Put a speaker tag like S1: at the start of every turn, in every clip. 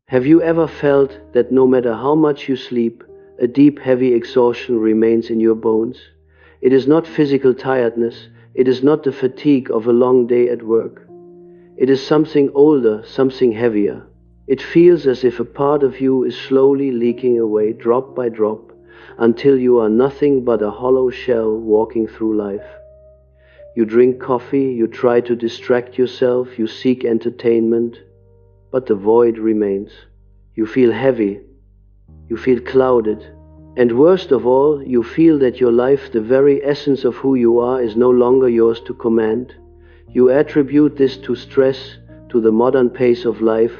S1: Have you ever felt that no matter how much you sleep, a deep, heavy exhaustion remains in your bones? It is not physical tiredness, it is not the fatigue of a long day at work. It is something older, something heavier. It feels as if a part of you is slowly leaking away, drop by drop, until you are nothing but a hollow shell walking through life. You drink coffee, you try to distract yourself, you seek entertainment, but the void remains. You feel heavy, you feel clouded, and worst of all, you feel that your life, the very essence of who you are, is no longer yours to command. You attribute this to stress, to the modern pace of life,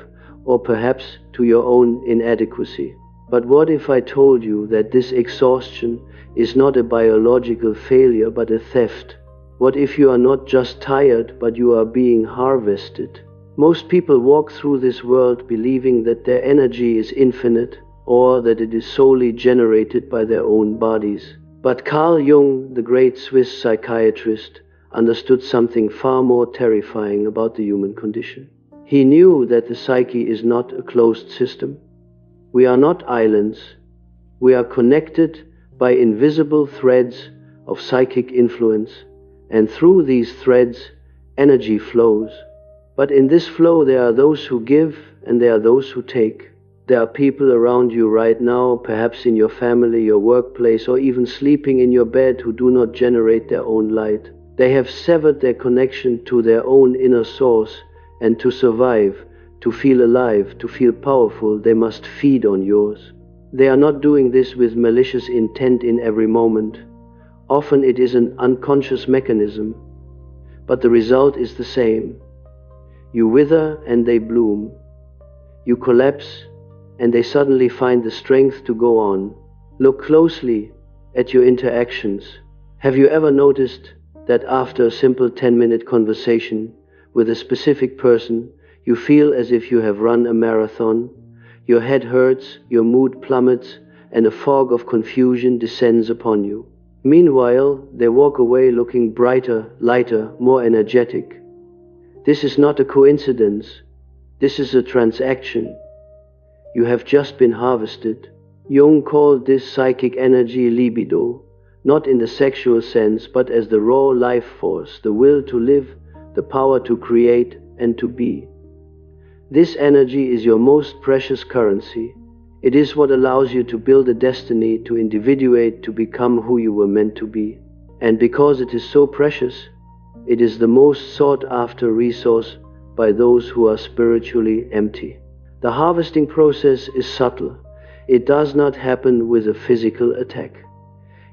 S1: or perhaps to your own inadequacy. But what if I told you that this exhaustion is not a biological failure but a theft? What if you are not just tired, but you are being harvested? Most people walk through this world believing that their energy is infinite, or that it is solely generated by their own bodies. But Carl Jung, the great Swiss psychiatrist, understood something far more terrifying about the human condition. He knew that the psyche is not a closed system. We are not islands. We are connected by invisible threads of psychic influence, and through these threads, energy flows. But in this flow, there are those who give and there are those who take. There are people around you right now, perhaps in your family, your workplace, or even sleeping in your bed, who do not generate their own light. They have severed their connection to their own inner source, and to survive, to feel alive, to feel powerful, they must feed on yours. They are not doing this with malicious intent in every moment. Often it is an unconscious mechanism, but the result is the same. You wither and they bloom. You collapse and they suddenly find the strength to go on. Look closely at your interactions. Have you ever noticed that after a simple 10-minute conversation with a specific person, you feel as if you have run a marathon? Your head hurts, your mood plummets, and a fog of confusion descends upon you. Meanwhile, they walk away looking brighter, lighter, more energetic. This is not a coincidence. This is a transaction. You have just been harvested. Jung called this psychic energy libido, not in the sexual sense, but as the raw life force, the will to live, the power to create and to be. This energy is your most precious currency. It is what allows you to build a destiny, to individuate, to become who you were meant to be. And because it is so precious, it is the most sought after resource by those who are spiritually empty. The harvesting process is subtle. It does not happen with a physical attack.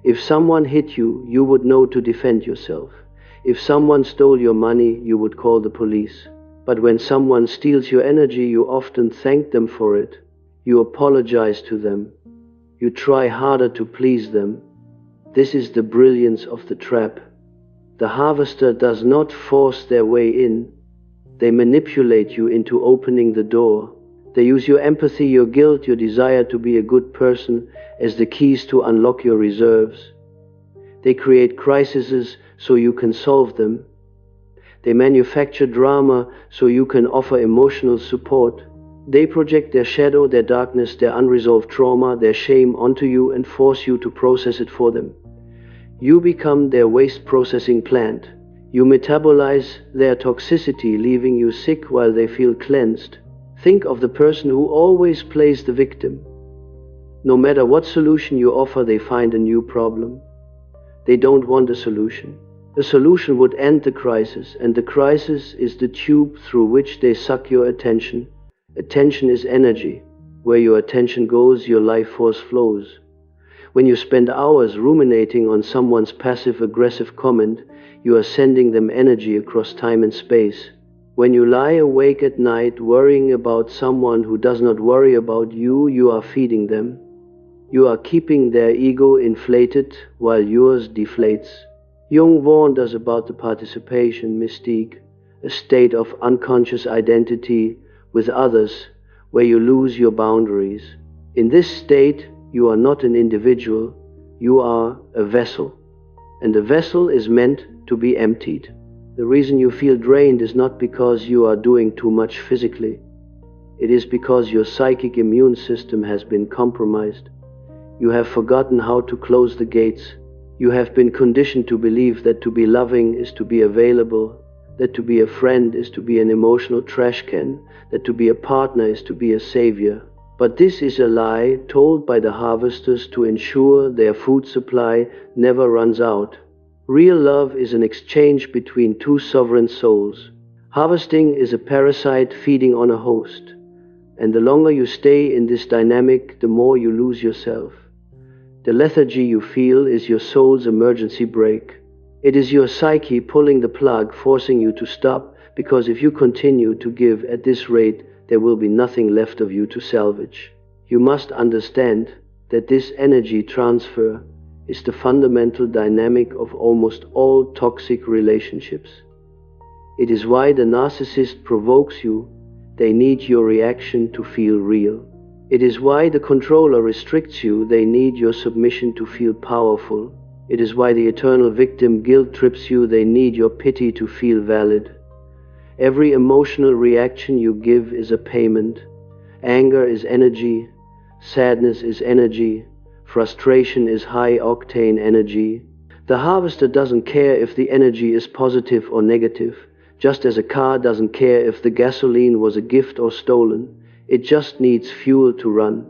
S1: If someone hit you, you would know to defend yourself. If someone stole your money, you would call the police. But when someone steals your energy, you often thank them for it. You apologize to them. You try harder to please them. This is the brilliance of the trap. The harvester does not force their way in. They manipulate you into opening the door. They use your empathy, your guilt, your desire to be a good person as the keys to unlock your reserves. They create crises so you can solve them. They manufacture drama so you can offer emotional support. They project their shadow, their darkness, their unresolved trauma, their shame onto you and force you to process it for them. You become their waste processing plant. You metabolize their toxicity, leaving you sick while they feel cleansed. Think of the person who always plays the victim. No matter what solution you offer, they find a new problem. They don't want a solution. A solution would end the crisis, and the crisis is the tube through which they suck your attention. Attention is energy. Where your attention goes, your life force flows. When you spend hours ruminating on someone's passive-aggressive comment, you are sending them energy across time and space. When you lie awake at night worrying about someone who does not worry about you, you are feeding them. You are keeping their ego inflated while yours deflates. Jung warned us about the participation mystique, a state of unconscious identity with others where you lose your boundaries. In this state, you are not an individual, you are a vessel. And the vessel is meant to be emptied. The reason you feel drained is not because you are doing too much physically. It is because your psychic immune system has been compromised. You have forgotten how to close the gates. You have been conditioned to believe that to be loving is to be available, that to be a friend is to be an emotional trash can, that to be a partner is to be a savior. But this is a lie told by the harvesters to ensure their food supply never runs out. Real love is an exchange between two sovereign souls. Harvesting is a parasite feeding on a host. And the longer you stay in this dynamic, the more you lose yourself. The lethargy you feel is your soul's emergency brake. It is your psyche pulling the plug, forcing you to stop, because if you continue to give at this rate, there will be nothing left of you to salvage. You must understand that this energy transfer is the fundamental dynamic of almost all toxic relationships. It is why the narcissist provokes you. They need your reaction to feel real. It is why the controller restricts you. They need your submission to feel powerful. It is why the eternal victim guilt trips you. They need your pity to feel valid. Every emotional reaction you give is a payment. Anger is energy. Sadness is energy. Frustration is high-octane energy. The harvester doesn't care if the energy is positive or negative, just as a car doesn't care if the gasoline was a gift or stolen. It just needs fuel to run.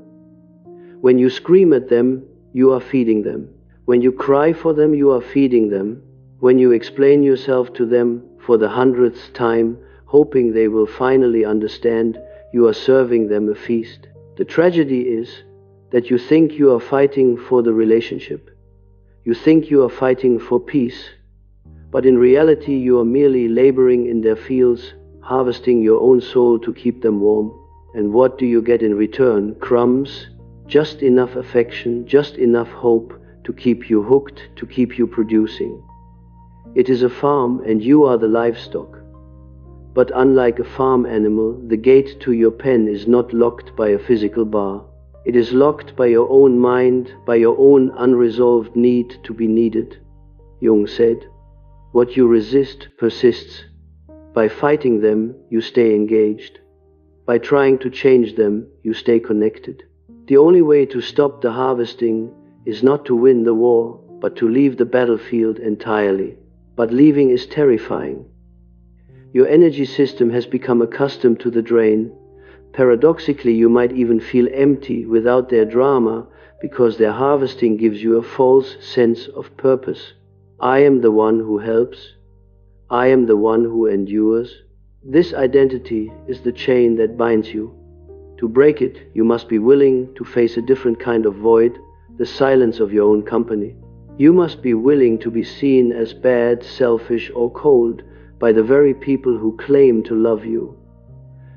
S1: When you scream at them, you are feeding them. When you cry for them, you are feeding them. When you explain yourself to them for the 100th time, hoping they will finally understand, you are serving them a feast. The tragedy is that you think you are fighting for the relationship. You think you are fighting for peace, but in reality you are merely laboring in their fields, harvesting your own soul to keep them warm. And what do you get in return? Crumbs, just enough affection, just enough hope to keep you hooked, to keep you producing. It is a farm and you are the livestock. But unlike a farm animal, the gate to your pen is not locked by a physical bar. It is locked by your own mind, by your own unresolved need to be needed. Jung said, "What you resist persists. By fighting them, you stay engaged. By trying to change them, you stay connected." The only way to stop the harvesting is not to win the war, but to leave the battlefield entirely. But leaving is terrifying. Your energy system has become accustomed to the drain. Paradoxically, you might even feel empty without their drama, because their harvesting gives you a false sense of purpose. I am the one who helps. I am the one who endures. This identity is the chain that binds you. To break it, you must be willing to face a different kind of void, the silence of your own company. You must be willing to be seen as bad, selfish, or cold by the very people who claim to love you.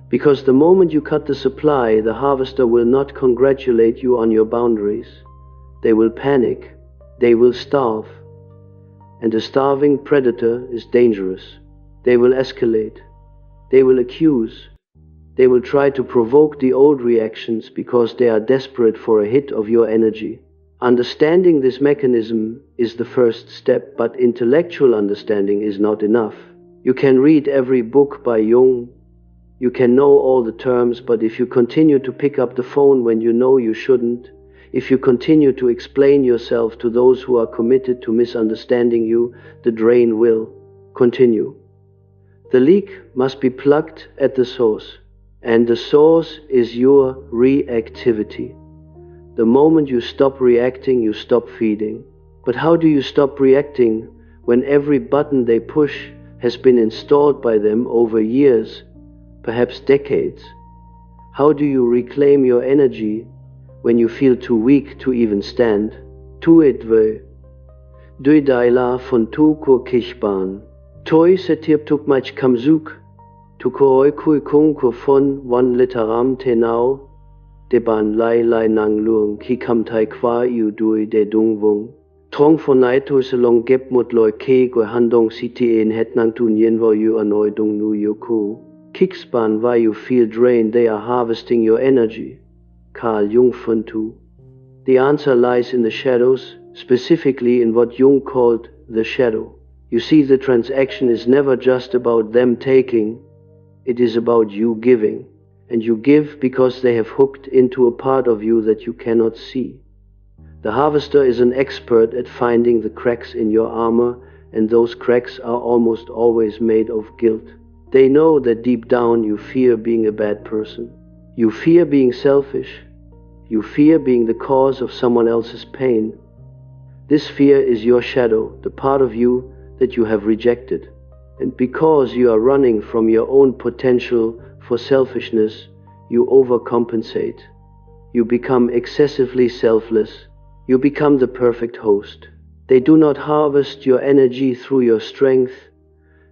S1: Because the moment you cut the supply, the harvester will not congratulate you on your boundaries. They will panic. They will starve. And a starving predator is dangerous. They will escalate. They will accuse. They will try to provoke the old reactions because they are desperate for a hit of your energy. Understanding this mechanism is the first step, but intellectual understanding is not enough. You can read every book by Jung. You can know all the terms, but if you continue to pick up the phone when you know you shouldn't, if you continue to explain yourself to those who are committed to misunderstanding you, the drain will continue. The leak must be plugged at the source, and the source is your reactivity. The moment you stop reacting, you stop feeding. But how do you stop reacting when every button they push has been installed by them over years, perhaps decades? How do you reclaim your energy when you feel too weak to even stand? Tu et ve. Dui daila von tu ko kichban. Toi setip tuk mach kamzuk. Tu ko kui kung ko von wan literam tenau. De ban lai lai nang luong ki kam tai kwa yu dui de dung vung. Trong von naito se long gep mot loi ke go handong city in het nang tun yen vo yu anoi dung nu yoku. Kickspan why you feel drained, they are harvesting your energy. Carl Jung von tu. The answer lies in the shadows, specifically in what Jung called the shadow. You see, the transaction is never just about them taking, it is about you giving. and you give because they have hooked into a part of you that you cannot see. The harvester is an expert at finding the cracks in your armor, and those cracks are almost always made of guilt. They know that deep down you fear being a bad person. You fear being selfish. You fear being the cause of someone else's pain. This fear is your shadow, the part of you that you have rejected. And because you are running from your own potential for selfishness, you overcompensate. You become excessively selfless. You become the perfect host. They do not harvest your energy through your strength.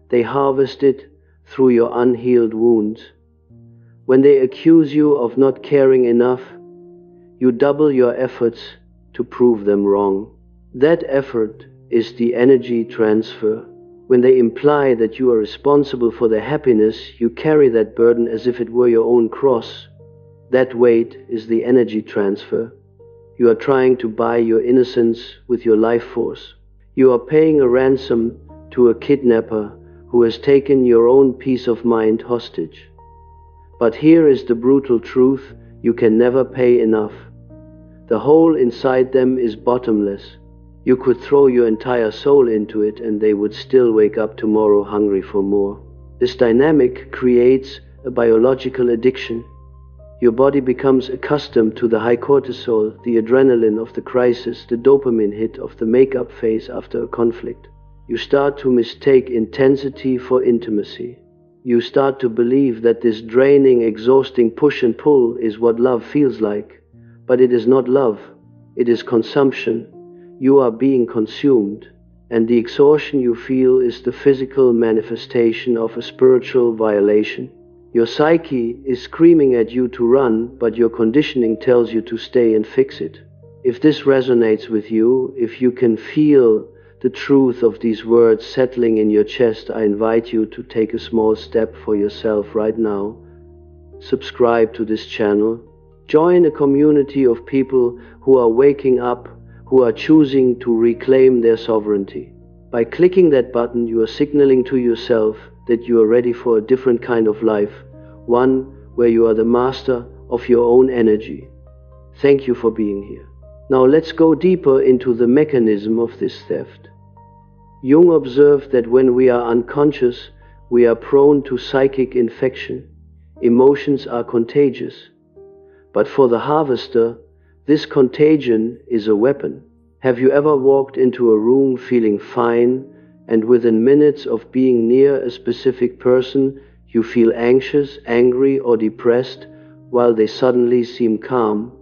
S1: They harvest it through your unhealed wounds. When they accuse you of not caring enough, you double your efforts to prove them wrong. That effort is the energy transfer. When they imply that you are responsible for their happiness, you carry that burden as if it were your own cross. That weight is the energy transfer. You are trying to buy your innocence with your life force. You are paying a ransom to a kidnapper who has taken your own peace of mind hostage. But here is the brutal truth: you can never pay enough. The hole inside them is bottomless. You could throw your entire soul into it and they would still wake up tomorrow hungry for more. This dynamic creates a biological addiction. Your body becomes accustomed to the high cortisol, the adrenaline of the crisis, the dopamine hit of the makeup phase after a conflict. You start to mistake intensity for intimacy. You start to believe that this draining, exhausting push and pull is what love feels like. But it is not love. It is consumption. You are being consumed, and the exhaustion you feel is the physical manifestation of a spiritual violation. Your psyche is screaming at you to run, but your conditioning tells you to stay and fix it. If this resonates with you, if you can feel the truth of these words settling in your chest, I invite you to take a small step for yourself right now. Subscribe to this channel. Join a community of people who are waking up, who are choosing to reclaim their sovereignty. By clicking that button, you are signaling to yourself that you are ready for a different kind of life, one where you are the master of your own energy. Thank you for being here. Now let's go deeper into the mechanism of this theft. Jung observed that when we are unconscious, we are prone to psychic infection. Emotions are contagious. But for the harvester, this contagion is a weapon. Have you ever walked into a room feeling fine, and within minutes of being near a specific person, you feel anxious, angry, or depressed, while they suddenly seem calm?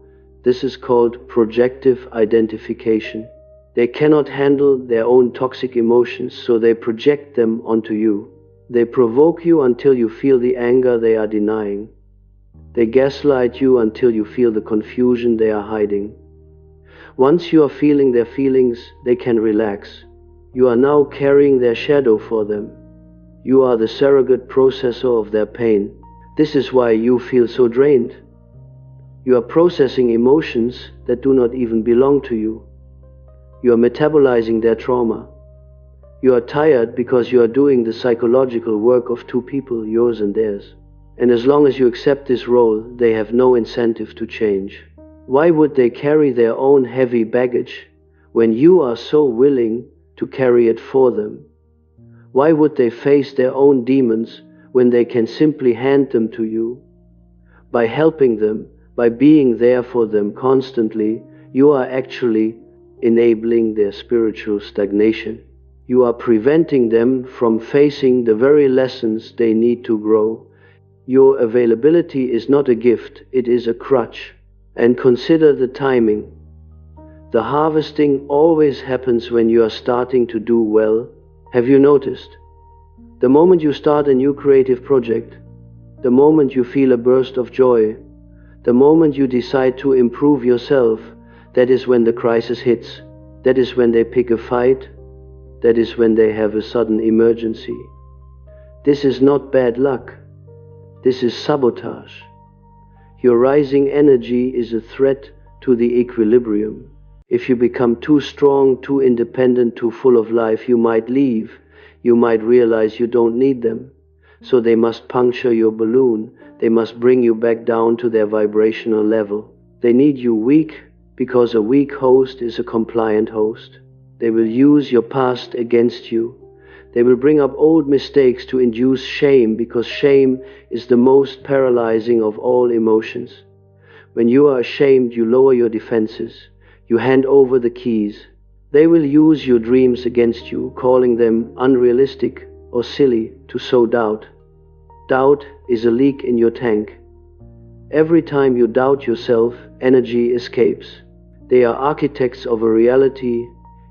S1: This is called projective identification. They cannot handle their own toxic emotions, so they project them onto you. They provoke you until you feel the anger they are denying. They gaslight you until you feel the confusion they are hiding. Once you are feeling their feelings, they can relax. You are now carrying their shadow for them. You are the surrogate processor of their pain. This is why you feel so drained. You are processing emotions that do not even belong to you. You are metabolizing their trauma. You are tired because you are doing the psychological work of two people, yours and theirs. And as long as you accept this role, they have no incentive to change. Why would they carry their own heavy baggage when you are so willing to carry it for them? Why would they face their own demons when they can simply hand them to you? By helping them, by being there for them constantly, you are actually enabling their spiritual stagnation. You are preventing them from facing the very lessons they need to grow. Your availability is not a gift, it is a crutch. And consider the timing. The harvesting always happens when you are starting to do well. Have you noticed? The moment you start a new creative project, the moment you feel a burst of joy, the moment you decide to improve yourself, that is when the crisis hits. That is when they pick a fight. That is when they have a sudden emergency. This is not bad luck. This is sabotage. Your rising energy is a threat to the equilibrium. If you become too strong, too independent, too full of life, you might leave. You might realize you don't need them. so they must puncture your balloon. They must bring you back down to their vibrational level. They need you weak, because a weak host is a compliant host. They will use your past against you. They will bring up old mistakes to induce shame, because shame is the most paralyzing of all emotions. When you are ashamed, you lower your defenses. You hand over the keys. They will use your dreams against you, calling them unrealistic or silly, to sow doubt. Doubt is a leak in your tank. Every time you doubt yourself, energy escapes. They are architects of a reality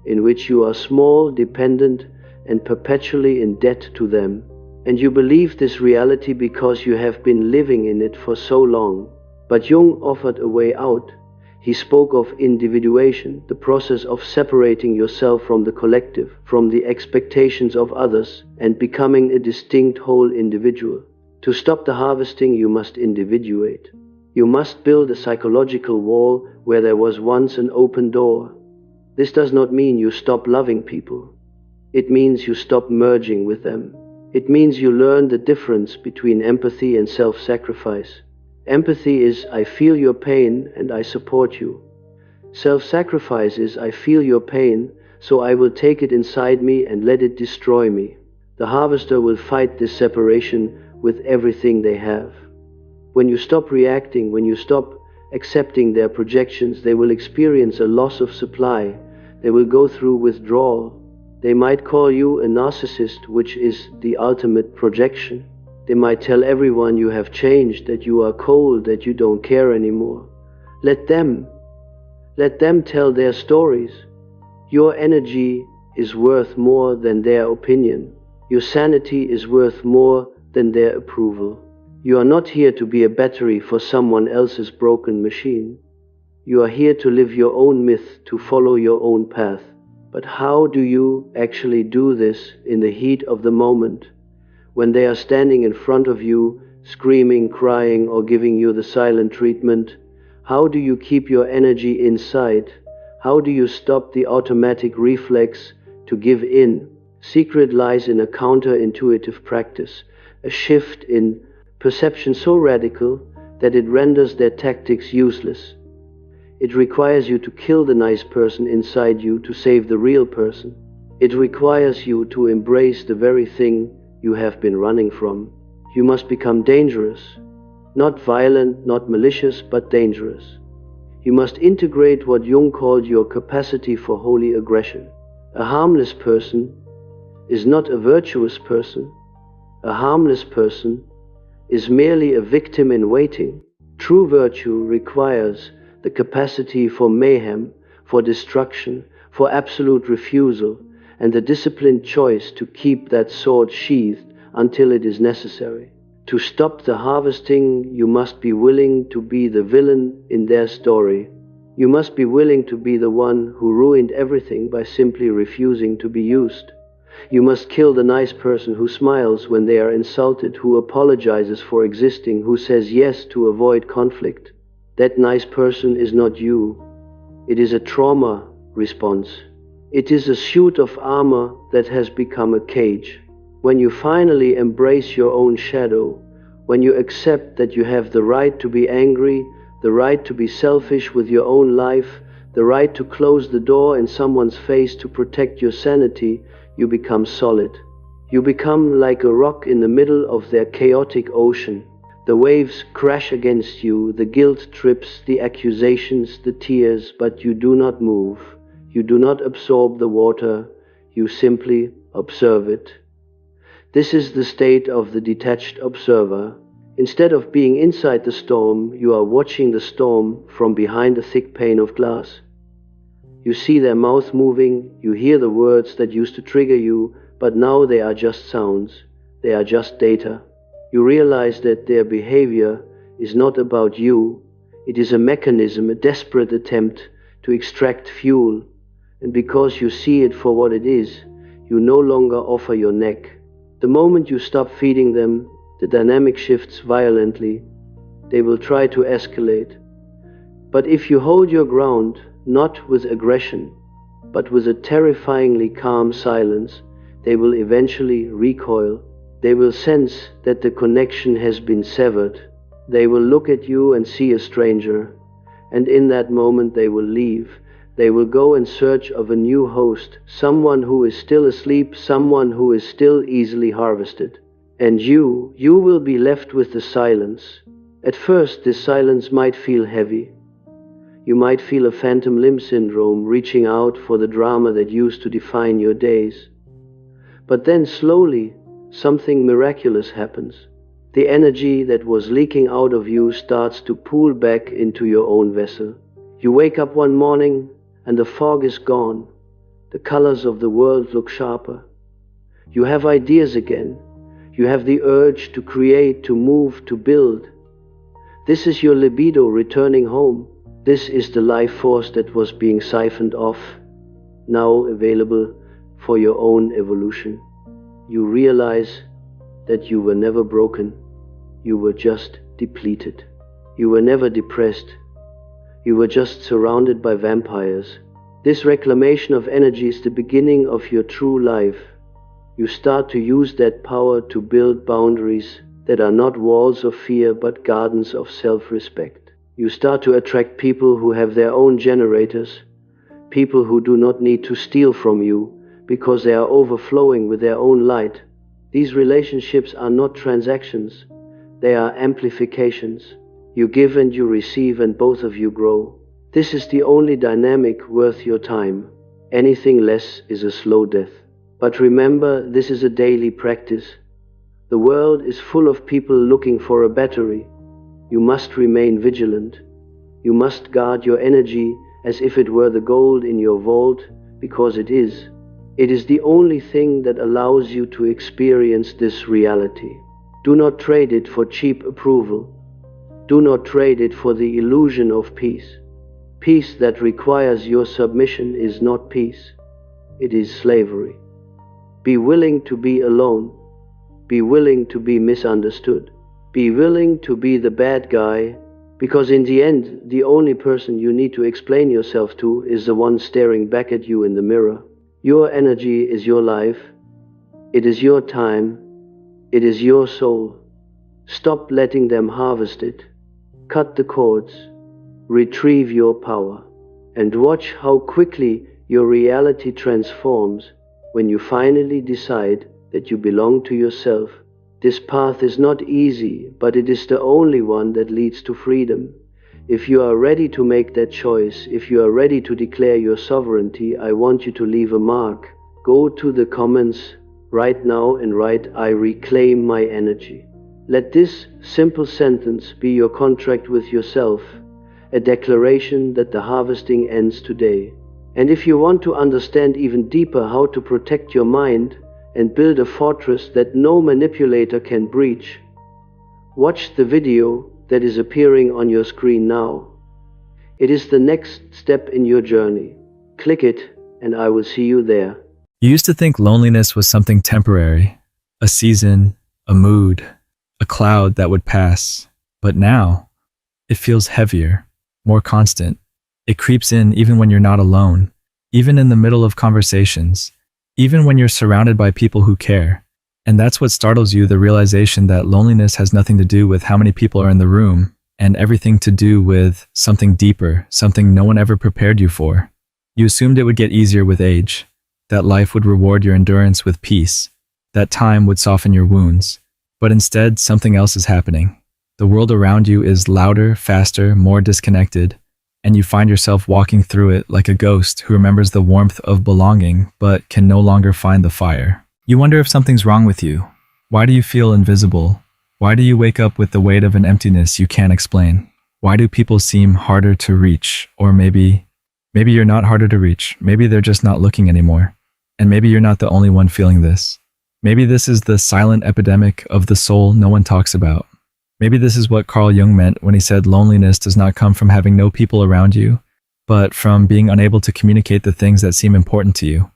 S1: in which you are small, dependent, and perpetually in debt to them. And you believe this reality because you have been living in it for so long. But Jung offered a way out. He spoke of individuation, the process of separating yourself from the collective, from the expectations of others, and becoming a distinct whole individual. To stop the harvesting, you must individuate. You must build a psychological wall where there was once an open door. This does not mean you stop loving people. It means you stop merging with them. It means you learn the difference between empathy and self-sacrifice. Empathy is, I feel your pain and I support you. Self-sacrifice is, I feel your pain, so I will take it inside me and let it destroy me. The harvester will fight this separation with everything they have. When you stop reacting, when you stop accepting their projections, they will experience a loss of supply. They will go through withdrawal. They might call you a narcissist, which is the ultimate projection. They might tell everyone you have changed, that you are cold, that you don't care anymore. Let them tell their stories. Your energy is worth more than their opinion. Your sanity is worth more than their approval. You are not here to be a battery for someone else's broken machine. You are here to live your own myth, to follow your own path. But how do you actually do this in the heat of the moment, when they are standing in front of you, screaming, crying, or giving you the silent treatment? How do you keep your energy inside? How do you stop the automatic reflex to give in? Secret lies in a counterintuitive practice, a shift in perception so radical that it renders their tactics useless. It requires you to kill the nice person inside you to save the real person. It requires you to embrace the very thing you have been running from. You must become dangerous. Not violent, not malicious, but dangerous. You must integrate what Jung called your capacity for holy aggression. A harmless person is not a virtuous person. A harmless person is merely a victim in waiting. True virtue requires the capacity for mayhem, for destruction, for absolute refusal, and the disciplined choice to keep that sword sheathed until it is necessary. To stop the harvesting, you must be willing to be the villain in their story. You must be willing to be the one who ruined everything by simply refusing to be used. You must kill the nice person who smiles when they are insulted, who apologizes for existing, who says yes to avoid conflict. That nice person is not you. It is a trauma response. It is a suit of armor that has become a cage. When you finally embrace your own shadow, when you accept that you have the right to be angry, the right to be selfish with your own life, the right to close the door in someone's face to protect your sanity, you become solid. You become like a rock in the middle of their chaotic ocean. The waves crash against you, the guilt trips, the accusations, the tears, but you do not move. You do not absorb the water, you simply observe it. This is the state of the detached observer. Instead of being inside the storm, you are watching the storm from behind a thick pane of glass. You see their mouth moving, you hear the words that used to trigger you, but now they are just sounds, they are just data. You realize that their behavior is not about you. It is a mechanism, a desperate attempt to extract fuel. And because you see it for what it is, you no longer offer your neck. The moment you stop feeding them, the dynamic shifts violently. They will try to escalate. But if you hold your ground, not with aggression, but with a terrifyingly calm silence, they will eventually recoil. They will sense that the connection has been severed. They will look at you and see a stranger, and in that moment they will leave. They will go in search of a new host, someone who is still asleep, someone who is still easily harvested. And you will be left with the silence. At first, this silence might feel heavy. You might feel a phantom limb syndrome, reaching out for the drama that used to define your days. But then slowly, something miraculous happens. The energy that was leaking out of you starts to pool back into your own vessel. You wake up one morning and the fog is gone. The colors of the world look sharper. You have ideas again. You have the urge to create, to move, to build. This is your libido returning home. This is the life force that was being siphoned off, now available for your own evolution. You realize that you were never broken. You were just depleted. You were never depressed. You were just surrounded by vampires. This reclamation of energy is the beginning of your true life. You start to use that power to build boundaries that are not walls of fear but gardens of self-respect. You start to attract people who have their own generators, people who do not need to steal from you because they are overflowing with their own light. These relationships are not transactions, they are amplifications. You give and you receive and both of you grow. This is the only dynamic worth your time. Anything less is a slow death. But remember, this is a daily practice. The world is full of people looking for a battery. You must remain vigilant. You must guard your energy as if it were the gold in your vault, because it is. It is the only thing that allows you to experience this reality. Do not trade it for cheap approval. Do not trade it for the illusion of peace. Peace that requires your submission is not peace. It is slavery. Be willing to be alone. Be willing to be misunderstood. Be willing to be the bad guy, because in the end, the only person you need to explain yourself to is the one staring back at you in the mirror. Your energy is your life. It is your time. It is your soul. Stop letting them harvest it. Cut the cords. Retrieve your power. And watch how quickly your reality transforms when you finally decide that you belong to yourself. This path is not easy, but it is the only one that leads to freedom. If you are ready to make that choice, if you are ready to declare your sovereignty, I want you to leave a mark. Go to the comments right now and write, "I reclaim my energy." Let this simple sentence be your contract with yourself, a declaration that the harvesting ends today. And if you want to understand even deeper how to protect your mind and build a fortress that no manipulator can breach, watch the video that is appearing on your screen now. It is the next step in your journey. Click it and I will see you there.
S2: You used to think loneliness was something temporary, a season, a mood, a cloud that would pass. But now, it feels heavier, more constant. It creeps in even when you're not alone, even in the middle of conversations, even when you're surrounded by people who care. And that's what startles you, the realization that loneliness has nothing to do with how many people are in the room, and everything to do with something deeper, something no one ever prepared you for. You assumed it would get easier with age, that life would reward your endurance with peace, that time would soften your wounds. But instead, something else is happening. The world around you is louder, faster, more disconnected, and you find yourself walking through it like a ghost who remembers the warmth of belonging but can no longer find the fire. You wonder if something's wrong with you. Why do you feel invisible? Why do you wake up with the weight of an emptiness you can't explain? Why do people seem harder to reach? Or maybe you're not harder to reach. Maybe they're just not looking anymore. And maybe you're not the only one feeling this. Maybe this is the silent epidemic of the soul no one talks about. Maybe this is what Carl Jung meant when he said loneliness does not come from having no people around you, but from being unable to communicate the things that seem important to you.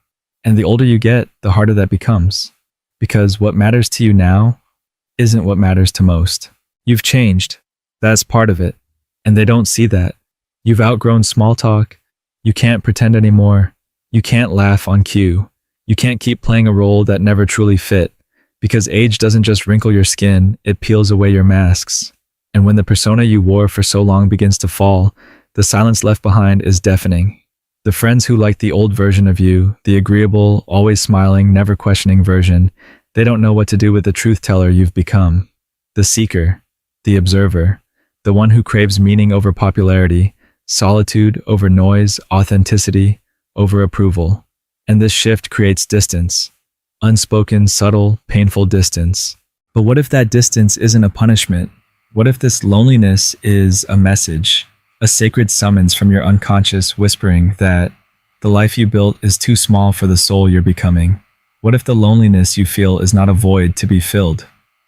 S2: And the older you get, the harder that becomes. Because what matters to you now isn't what matters to most. You've changed. That's part of it. And they don't see that. You've outgrown small talk. You can't pretend anymore. You can't laugh on cue. You can't keep playing a role that never truly fit. Because age doesn't just wrinkle your skin, it peels away your masks. And when the persona you wore for so long begins to fall, the silence left behind is deafening. The friends who like the old version of you, the agreeable, always smiling, never questioning version, they don't know what to do with the truth teller you've become. The seeker, the observer, the one who craves meaning over popularity, solitude over noise, authenticity over approval. And this shift creates distance. Unspoken, subtle, painful distance. But what if that distance isn't a punishment? What if this loneliness is a message, a sacred summons from your unconscious whispering that the life you built is too small for the soul you're becoming? What if the loneliness you feel is not a void to be filled,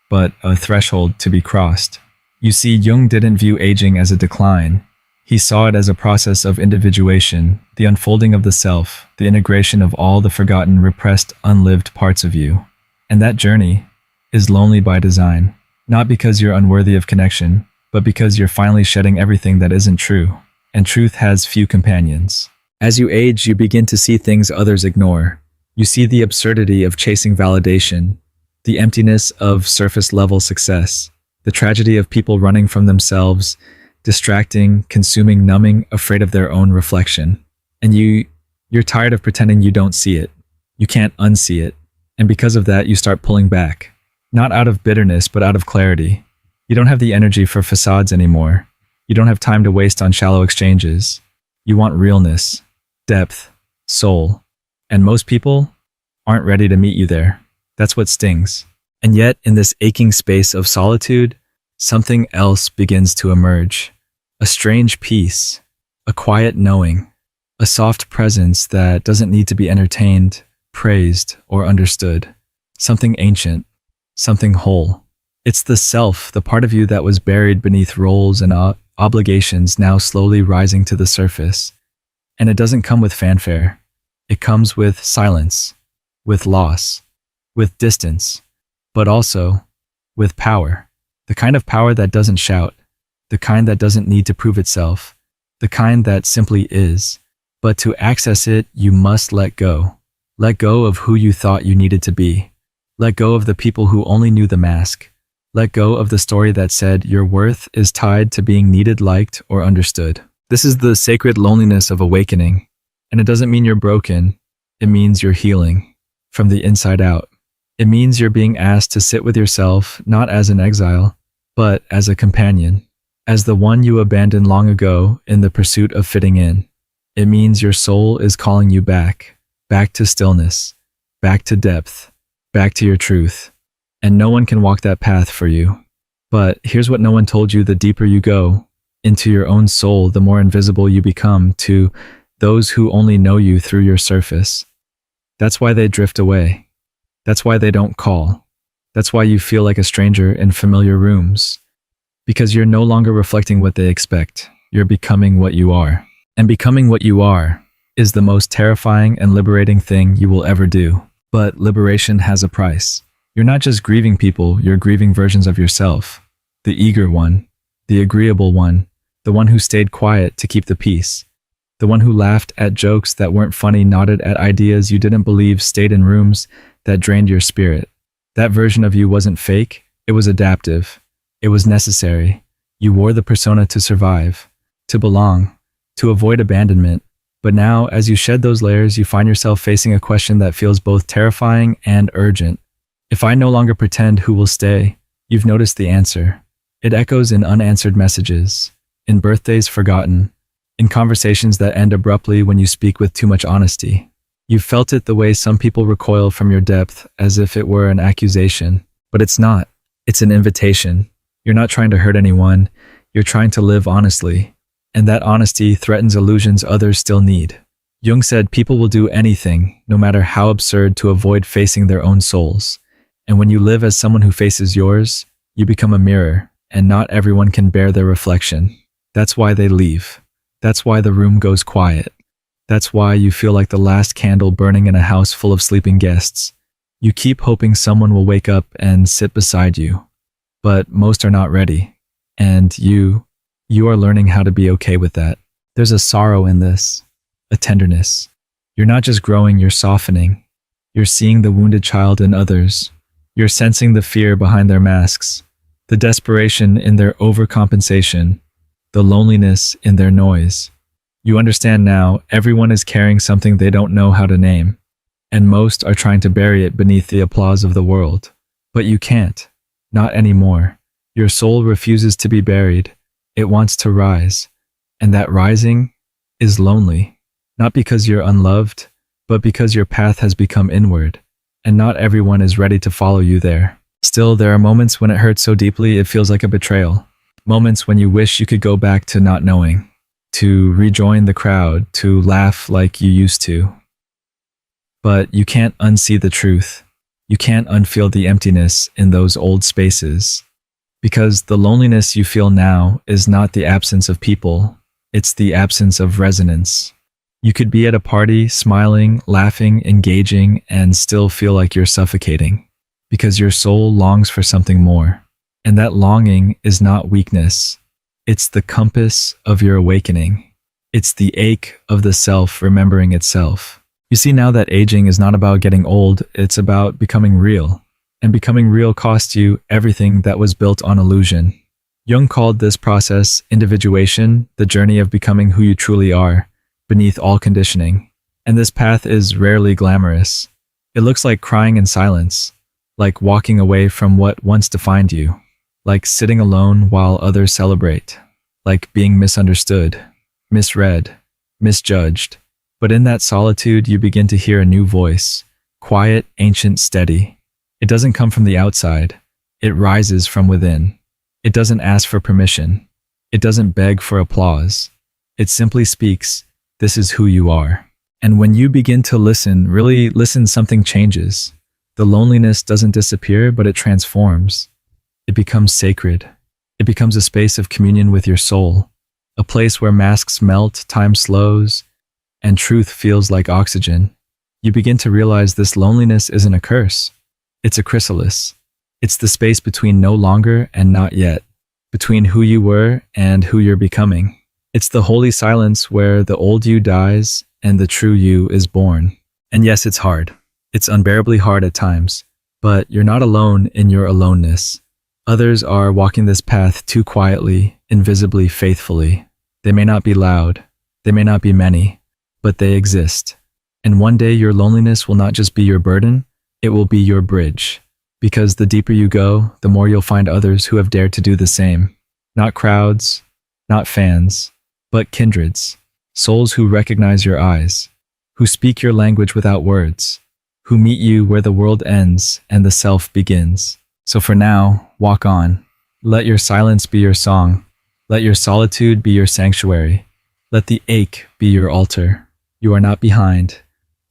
S2: but a threshold to be crossed? You see, Jung didn't view aging as a decline. He saw it as a process of individuation, the unfolding of the self, the integration of all the forgotten, repressed, unlived parts of you. And that journey is lonely by design, not because you're unworthy of connection, but because you're finally shedding everything that isn't true. And truth has few companions. As you age, you begin to see things others ignore. You see the absurdity of chasing validation, the emptiness of surface-level success, the tragedy of people running from themselves, distracting, consuming, numbing, afraid of their own reflection. And you're tired of pretending you don't see it. You can't unsee it. And because of that, you start pulling back. Not out of bitterness, but out of clarity. You don't have the energy for facades anymore. You don't have time to waste on shallow exchanges. You want realness, depth, soul. And most people aren't ready to meet you there. That's what stings. And yet, in this aching space of solitude, something else begins to emerge. A strange peace, a quiet knowing, a soft presence that doesn't need to be entertained, praised, or understood. Something ancient, something whole. It's the self, the part of you that was buried beneath roles and obligations now slowly rising to the surface. And it doesn't come with fanfare. It comes with silence, with loss, with distance, but also with power. The kind of power that doesn't shout, the kind that doesn't need to prove itself, the kind that simply is. But to access it, you must let go. Let go of who you thought you needed to be. Let go of the people who only knew the mask. Let go of the story that said your worth is tied to being needed, liked, or understood. This is the sacred loneliness of awakening. And it doesn't mean you're broken. It means you're healing from the inside out. It means you're being asked to sit with yourself, not as an exile, but as a companion, as the one you abandoned long ago in the pursuit of fitting in. It means your soul is calling you back, back to stillness, back to depth, back to your truth. And no one can walk that path for you. But here's what no one told you: the deeper you go into your own soul, the more invisible you become to those who only know you through your surface. That's why they drift away. That's why they don't call. That's why you feel like a stranger in familiar rooms. Because you're no longer reflecting what they expect. You're becoming what you are. And becoming what you are is the most terrifying and liberating thing you will ever do. But liberation has a price. You're not just grieving people, you're grieving versions of yourself. The eager one, the agreeable one, the one who stayed quiet to keep the peace. The one who laughed at jokes that weren't funny, nodded at ideas you didn't believe, stayed in rooms that drained your spirit. That version of you wasn't fake, it was adaptive. It was necessary. You wore the persona to survive, to belong, to avoid abandonment. But now, as you shed those layers, you find yourself facing a question that feels both terrifying and urgent. If I no longer pretend, who will stay? You've noticed the answer. It echoes in unanswered messages, in birthdays forgotten, in conversations that end abruptly when you speak with too much honesty. You've felt it the way some people recoil from your depth, as if it were an accusation. But it's not. It's an invitation. You're not trying to hurt anyone. You're trying to live honestly. And that honesty threatens illusions others still need. Jung said people will do anything, no matter how absurd, to avoid facing their own souls. And when you live as someone who faces yours, you become a mirror, and not everyone can bear their reflection. That's why they leave. That's why the room goes quiet. That's why you feel like the last candle burning in a house full of sleeping guests. You keep hoping someone will wake up and sit beside you. But most are not ready. And you are learning how to be okay with that. There's a sorrow in this, a tenderness. You're not just growing, you're softening. You're seeing the wounded child in others. You're sensing the fear behind their masks, the desperation in their overcompensation, the loneliness in their noise. You understand now everyone is carrying something they don't know how to name, and most are trying to bury it beneath the applause of the world. But you can't. Not anymore. Your soul refuses to be buried. It wants to rise. And that rising is lonely. Not because you're unloved, but because your path has become inward, and not everyone is ready to follow you there. Still, there are moments when it hurts so deeply it feels like a betrayal. Moments when you wish you could go back to not knowing, to rejoin the crowd, to laugh like you used to. But you can't unsee the truth. You can't unfeel the emptiness in those old spaces. Because the loneliness you feel now is not the absence of people, it's the absence of resonance. You could be at a party, smiling, laughing, engaging, and still feel like you're suffocating. Because your soul longs for something more. And that longing is not weakness. It's the compass of your awakening. It's the ache of the self remembering itself. You see now that aging is not about getting old, it's about becoming real. And becoming real costs you everything that was built on illusion. Jung called this process individuation, the journey of becoming who you truly are, beneath all conditioning. And this path is rarely glamorous. It looks like crying in silence, like walking away from what once defined you, like sitting alone while others celebrate, like being misunderstood, misread, misjudged. But in that solitude, you begin to hear a new voice, quiet, ancient, steady. It doesn't come from the outside. It rises from within. It doesn't ask for permission. It doesn't beg for applause. It simply speaks, "This is who you are." And when you begin to listen, really listen, something changes. The loneliness doesn't disappear, but it transforms. It becomes sacred. It becomes a space of communion with your soul, a place where masks melt, time slows, and truth feels like oxygen. You begin to realize this loneliness isn't a curse. It's a chrysalis. It's the space between no longer and not yet, between who you were and who you're becoming. It's the holy silence where the old you dies and the true you is born. And yes, it's hard. It's unbearably hard at times, but you're not alone in your aloneness. Others are walking this path too quietly, invisibly, faithfully. They may not be loud. They may not be many, but they exist. And one day your loneliness will not just be your burden, it will be your bridge. Because the deeper you go, the more you'll find others who have dared to do the same. Not crowds, not fans, but kindreds. Souls who recognize your eyes, who speak your language without words, who meet you where the world ends and the self begins. So for now, walk on. Let your silence be your song. Let your solitude be your sanctuary. Let the ache be your altar. You are not behind.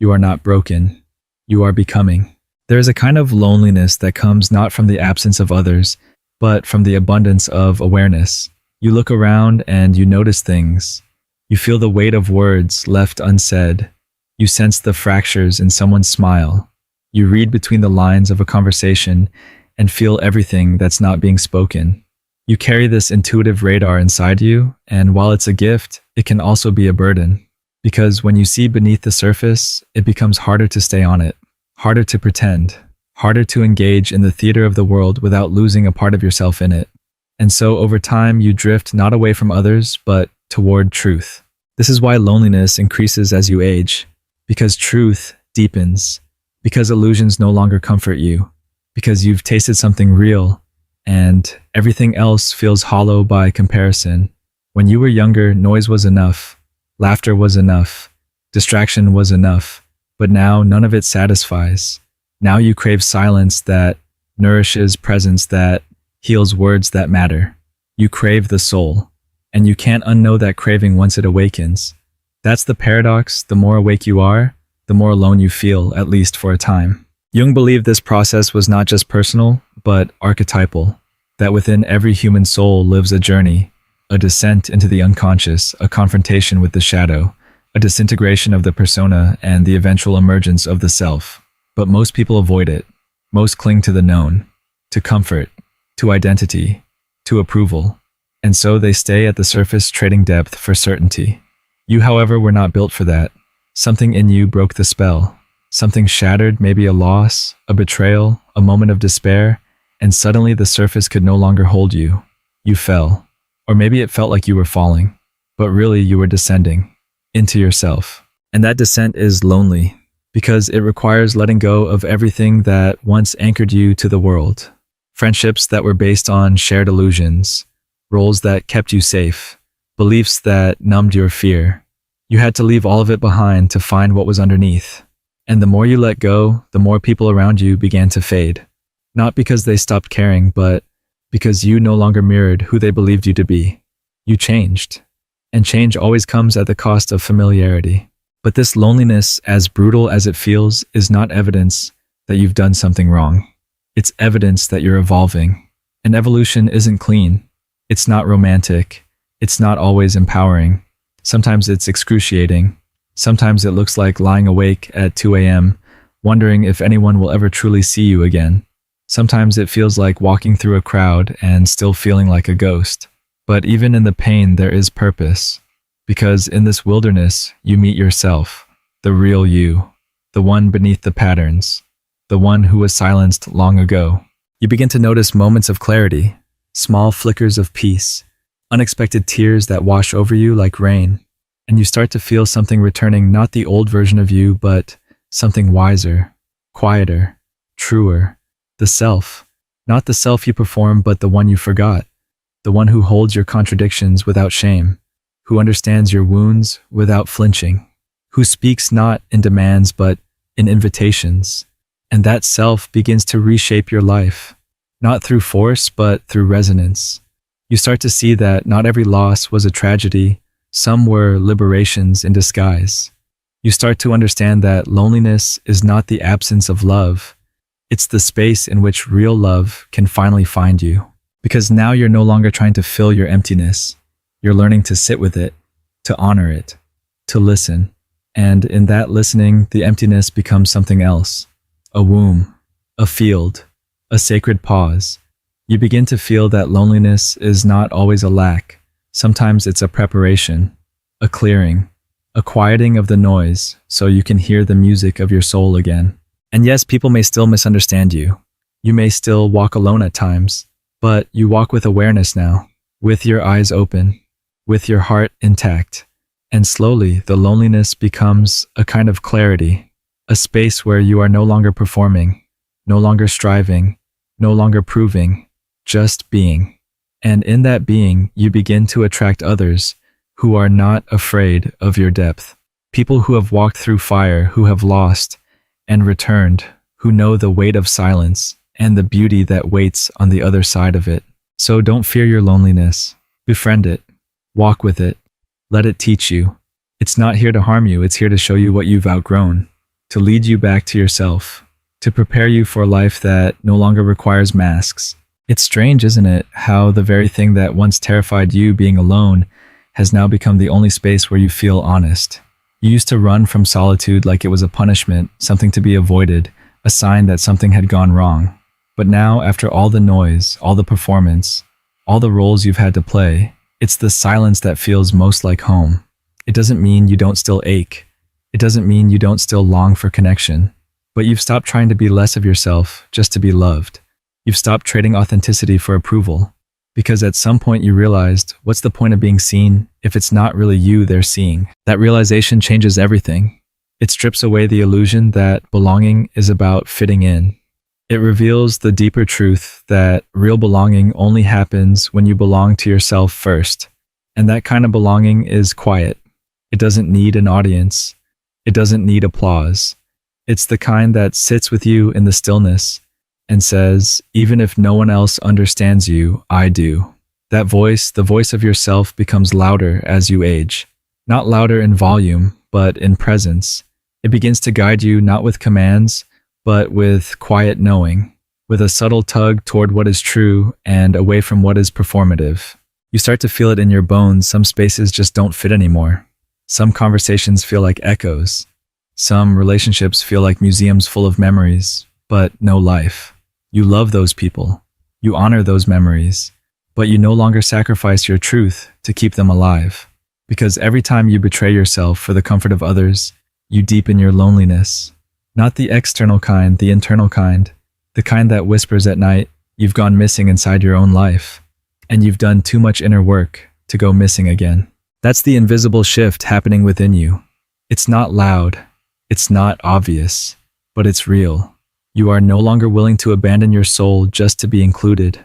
S2: You are not broken. You are becoming. There is a kind of loneliness that comes not from the absence of others, but from the abundance of awareness. You look around and you notice things. You feel the weight of words left unsaid. You sense the fractures in someone's smile. You read between the lines of a conversation and feel everything that's not being spoken. You carry this intuitive radar inside you, and while it's a gift, it can also be a burden. Because when you see beneath the surface, it becomes harder to stay on it. Harder to pretend, harder to engage in the theater of the world without losing a part of yourself in it. And so over time, you drift not away from others, but toward truth. This is why loneliness increases as you age, because truth deepens, because illusions no longer comfort you, because you've tasted something real, and everything else feels hollow by comparison. When you were younger, noise was enough, laughter was enough, distraction was enough. But now none of it satisfies. Now you crave silence that nourishes, presence that heals, words that matter. You crave the soul, and you can't unknow that craving once it awakens. That's the paradox. The more awake you are, the more alone you feel, at least for a time. Jung believed this process was not just personal, but archetypal, that within every human soul lives a journey, a descent into the unconscious, a confrontation with the shadow, a disintegration of the persona, and the eventual emergence of the self. But most people avoid it. Most cling to the known, to comfort, to identity, to approval. And so they stay at the surface, trading depth for certainty. You, however, were not built for that. Something in you broke the spell. Something shattered, maybe a loss, a betrayal, a moment of despair, and suddenly the surface could no longer hold you. You fell. Or maybe it felt like you were falling, but really you were descending into yourself. And that descent is lonely because it requires letting go of everything that once anchored you to the world. Friendships that were based on shared illusions, roles that kept you safe, beliefs that numbed your fear. You had to leave all of it behind to find what was underneath. And the more you let go, the more people around you began to fade. Not because they stopped caring, but because you no longer mirrored who they believed you to be. You changed. And change always comes at the cost of familiarity. But this loneliness, as brutal as it feels, is not evidence that you've done something wrong. It's evidence that you're evolving. And evolution isn't clean. It's not romantic. It's not always empowering. Sometimes it's excruciating. Sometimes it looks like lying awake at 2 a.m., wondering if anyone will ever truly see you again. Sometimes it feels like walking through a crowd and still feeling like a ghost. But even in the pain, there is purpose. Because in this wilderness, you meet yourself, the real you, the one beneath the patterns, the one who was silenced long ago. You begin to notice moments of clarity, small flickers of peace, unexpected tears that wash over you like rain, and you start to feel something returning, not the old version of you, but something wiser, quieter, truer, the self, not the self you perform, but the one you forgot, the one who holds your contradictions without shame, who understands your wounds without flinching, who speaks not in demands, but in invitations. And that self begins to reshape your life, not through force, but through resonance. You start to see that not every loss was a tragedy. Some were liberations in disguise. You start to understand that loneliness is not the absence of love. It's the space in which real love can finally find you. Because now you're no longer trying to fill your emptiness. You're learning to sit with it, to honor it, to listen. And in that listening, the emptiness becomes something else. A womb, a field, a sacred pause. You begin to feel that loneliness is not always a lack. Sometimes it's a preparation, a clearing, a quieting of the noise so you can hear the music of your soul again. And yes, people may still misunderstand you. You may still walk alone at times, but you walk with awareness now, with your eyes open, with your heart intact. And slowly, the loneliness becomes a kind of clarity, a space where you are no longer performing, no longer striving, no longer proving, just being. And in that being, you begin to attract others who are not afraid of your depth. People who have walked through fire, who have lost and returned, who know the weight of silence and the beauty that waits on the other side of it. So don't fear your loneliness. Befriend it. Walk with it. Let it teach you. It's not here to harm you. It's here to show you what you've outgrown, to lead you back to yourself, to prepare you for a life that no longer requires masks. It's strange, isn't it, how the very thing that once terrified you, being alone, has now become the only space where you feel honest. You used to run from solitude like it was a punishment, something to be avoided, a sign that something had gone wrong. But now, after all the noise, all the performance, all the roles you've had to play, it's the silence that feels most like home. It doesn't mean you don't still ache. It doesn't mean you don't still long for connection. But you've stopped trying to be less of yourself just to be loved. You've stopped trading authenticity for approval. Because at some point you realized, what's the point of being seen if it's not really you they're seeing? That realization changes everything. It strips away the illusion that belonging is about fitting in. It reveals the deeper truth that real belonging only happens when you belong to yourself first. And that kind of belonging is quiet. It doesn't need an audience. It doesn't need applause. It's the kind that sits with you in the stillness and says, even if no one else understands you, I do. That voice, the voice of yourself, becomes louder as you age. Not louder in volume, but in presence. It begins to guide you not with commands, but with quiet knowing, with a subtle tug toward what is true and away from what is performative. You start to feel it in your bones. Some spaces just don't fit anymore. Some conversations feel like echoes. Some relationships feel like museums full of memories, but no life. You love those people. You honor those memories, but you no longer sacrifice your truth to keep them alive. Because every time you betray yourself for the comfort of others, you deepen your loneliness. Not the external kind, the internal kind. The kind that whispers at night, you've gone missing inside your own life. And you've done too much inner work to go missing again. That's the invisible shift happening within you. It's not loud. It's not obvious. But it's real. You are no longer willing to abandon your soul just to be included.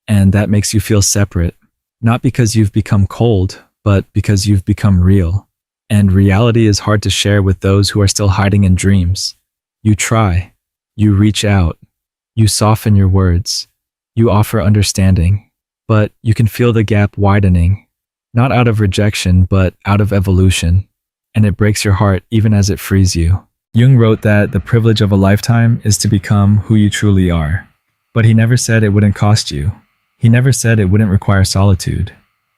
S2: And that makes you feel separate. Not because you've become cold, but because you've become real. And reality is hard to share with those who are still hiding in dreams. You try. You reach out. You soften your words. You offer understanding. But you can feel the gap widening. Not out of rejection, but out of evolution. And it breaks your heart even as it frees you. Jung wrote that the privilege of a lifetime is to become who you truly are. But he never said it wouldn't cost you. He never said it wouldn't require solitude.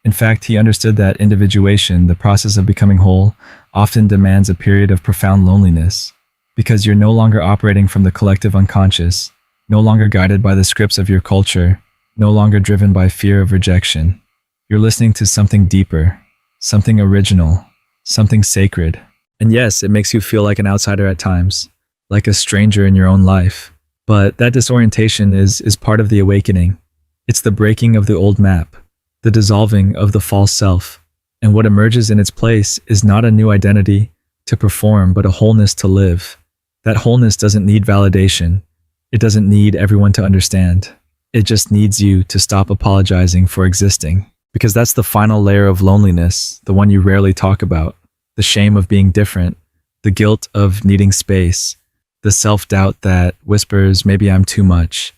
S2: In fact, he understood that individuation, the process of becoming whole, often demands a period of profound loneliness, because you're no longer operating from the collective unconscious, no longer guided by the scripts of your culture, no longer driven by fear of rejection. You're listening to something deeper, something original, something sacred. And yes, it makes you feel like an outsider at times, like a stranger in your own life. But that disorientation is part of the awakening. It's the breaking of the old map, the dissolving of the false self. And what emerges in its place is not a new identity to perform, but a wholeness to live. That wholeness doesn't need validation. It doesn't need everyone to understand. It just needs you to stop apologizing for existing. Because that's the final layer of loneliness, the one you rarely talk about. The shame of being different, the guilt of needing space, the self-doubt that whispers, maybe I'm too much,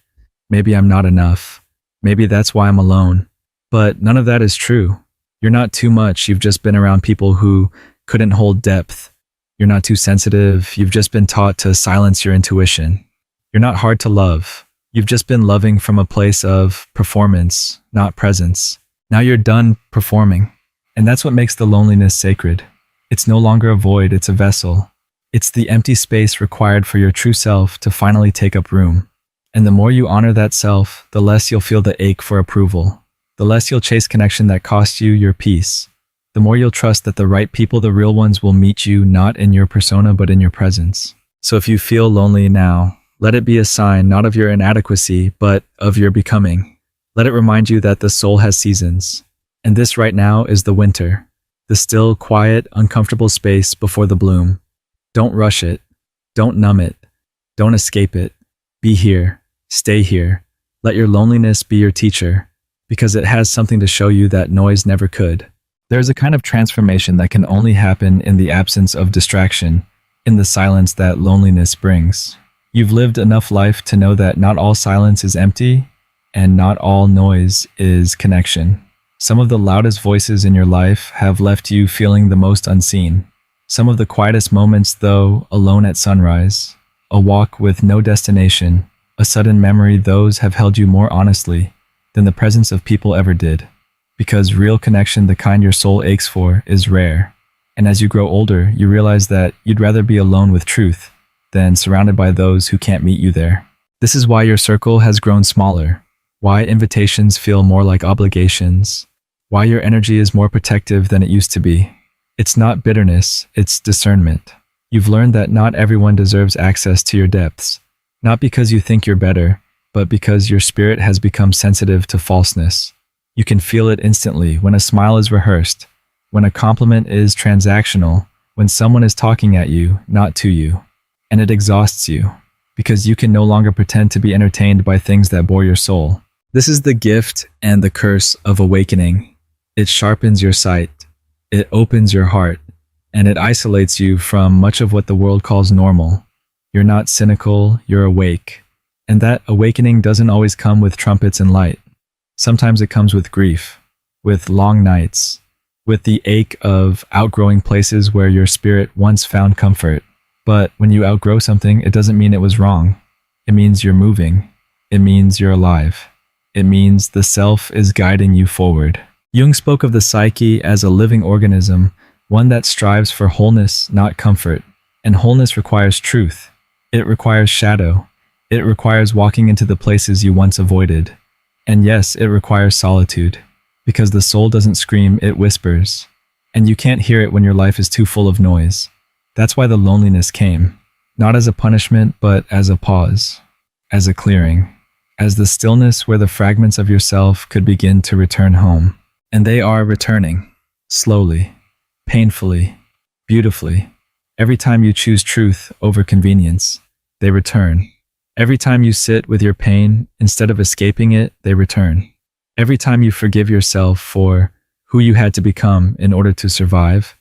S2: maybe I'm not enough, maybe that's why I'm alone. But none of that is true. You're not too much, you've just been around people who couldn't hold depth. You're not too sensitive, you've just been taught to silence your intuition. You're not hard to love. You've just been loving from a place of performance, not presence. Now you're done performing. And that's what makes the loneliness sacred. It's no longer a void, it's a vessel. It's the empty space required for your true self to finally take up room. And the more you honor that self, the less you'll feel the ache for approval. The less you'll chase connection that costs you your peace. The more you'll trust that the right people, the real ones, will meet you not in your persona but in your presence. So if you feel lonely now, let it be a sign not of your inadequacy, but of your becoming. Let it remind you that the soul has seasons. And this right now is the winter. The still, quiet, uncomfortable space before the bloom. Don't rush it. Don't numb it. Don't escape it. Be here. Stay here. Let your loneliness be your teacher, because it has something to show you that noise never could. There's a kind of transformation that can only happen in the absence of distraction, in the silence that loneliness brings. You've lived enough life to know that not all silence is empty, and not all noise is connection. Some of the loudest voices in your life have left you feeling the most unseen. Some of the quietest moments, though, alone at sunrise, a walk with no destination, a sudden memory, those have held you more honestly than the presence of people ever did. Because real connection, the kind your soul aches for, is rare. And as you grow older, you realize that you'd rather be alone with truth than surrounded by those who can't meet you there. This is why your circle has grown smaller, why invitations feel more like obligations, why your energy is more protective than it used to be. It's not bitterness, it's discernment. You've learned that not everyone deserves access to your depths, not because you think you're better, but because your spirit has become sensitive to falseness. You can feel it instantly when a smile is rehearsed, when a compliment is transactional, when someone is talking at you, not to you. And it exhausts you, because you can no longer pretend to be entertained by things that bore your soul. This is the gift and the curse of awakening. It sharpens your sight, it opens your heart, and it isolates you from much of what the world calls normal. You're not cynical, you're awake. And that awakening doesn't always come with trumpets and light. Sometimes it comes with grief, with long nights, with the ache of outgrowing places where your spirit once found comfort. But when you outgrow something, it doesn't mean it was wrong. It means you're moving. It means you're alive. It means the self is guiding you forward. Jung spoke of the psyche as a living organism, one that strives for wholeness, not comfort. And wholeness requires truth. It requires shadow. It requires walking into the places you once avoided. And yes, it requires solitude. Because the soul doesn't scream, it whispers. And you can't hear it when your life is too full of noise. That's why the loneliness came. not as a punishment, but as a pause, as a clearing, as the stillness where the fragments of yourself could begin to return home. And they are returning, slowly, painfully, beautifully. Every time you choose truth over convenience, they return. Every time you sit with your pain, instead of escaping it, they return. Every time you forgive yourself for who you had to become in order to survive,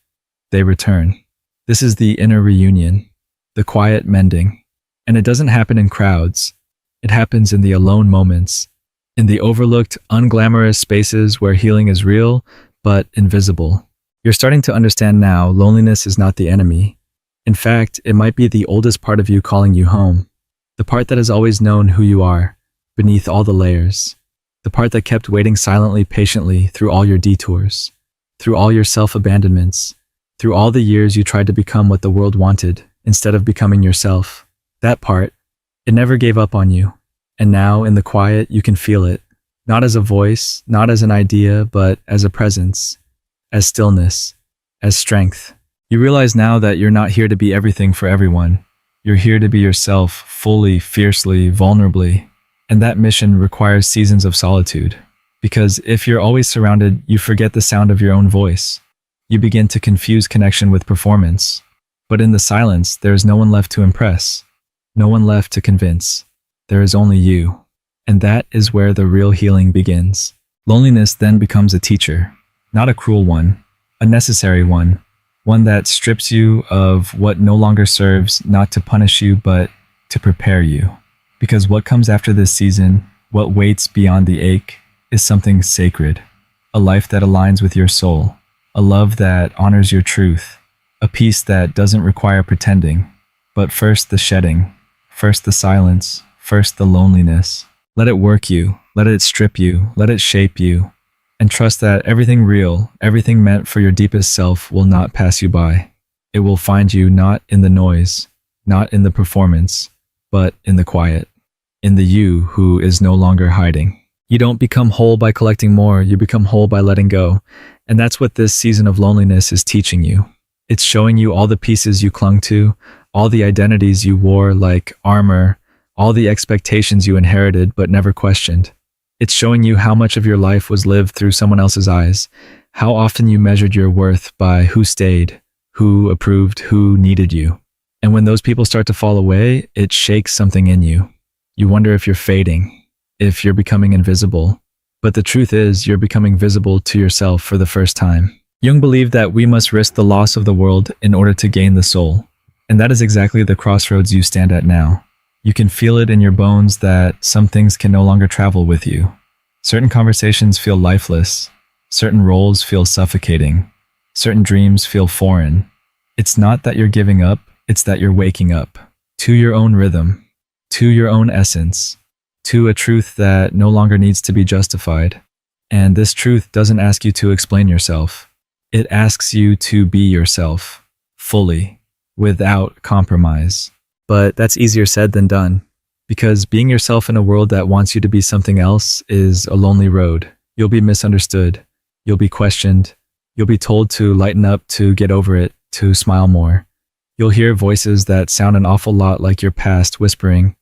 S2: they return. This is the inner reunion, the quiet mending. And it doesn't happen in crowds. It happens in the alone moments, in the overlooked, unglamorous spaces where healing is real, but invisible. You're starting to understand now loneliness is not the enemy. In fact, it might be the oldest part of you calling you home. The part that has always known who you are, beneath all the layers. The part that kept waiting silently, patiently through all your detours, through all your self-abandonments, through all the years you tried to become what the world wanted instead of becoming yourself. That part, it never gave up on you. And now, in the quiet, you can feel it. Not as a voice, not as an idea, but as a presence, as stillness, as strength. You realize now that you're not here to be everything for everyone. You're here to be yourself, fully, fiercely, vulnerably. And that mission requires seasons of solitude. Because if you're always surrounded, you forget the sound of your own voice. You begin to confuse connection with performance. But in the silence, there is no one left to impress. No one left to convince. There is only you. And that is where the real healing begins. Loneliness then becomes a teacher. Not a cruel one, a necessary one. One that strips you of what no longer serves, not to punish you, but to prepare you. Because what comes after this season, what waits beyond the ache, is something sacred. A life that aligns with your soul. A love that honors your truth. A peace that doesn't require pretending. But first the shedding. First the silence. First the loneliness. Let it work you. Let it strip you. Let it shape you. And trust that everything real, everything meant for your deepest self will not pass you by. It will find you not in the noise, not in the performance, but in the quiet, in the you who is no longer hiding. You don't become whole by collecting more, you become whole by letting go. And that's what this season of loneliness is teaching you. It's showing you all the pieces you clung to, all the identities you wore like armor, all the expectations you inherited but never questioned. It's showing you how much of your life was lived through someone else's eyes, how often you measured your worth by who stayed, who approved, who needed you. And when those people start to fall away, it shakes something in you. You wonder if you're fading, if you're becoming invisible. But the truth is, you're becoming visible to yourself for the first time. Jung believed that we must risk the loss of the world in order to gain the soul. And that is exactly the crossroads you stand at now. You can feel it in your bones that some things can no longer travel with you. Certain conversations feel lifeless. Certain roles feel suffocating. Certain dreams feel foreign. It's not that you're giving up, it's that you're waking up to your own rhythm, to your own essence, to a truth that no longer needs to be justified. And this truth doesn't ask you to explain yourself. It asks you to be yourself, fully, without compromise. But that's easier said than done, because being yourself in a world that wants you to be something else is a lonely road. You'll be misunderstood. You'll be questioned. You'll be told to lighten up, to get over it, to smile more. You'll hear voices that sound an awful lot like your past whispering,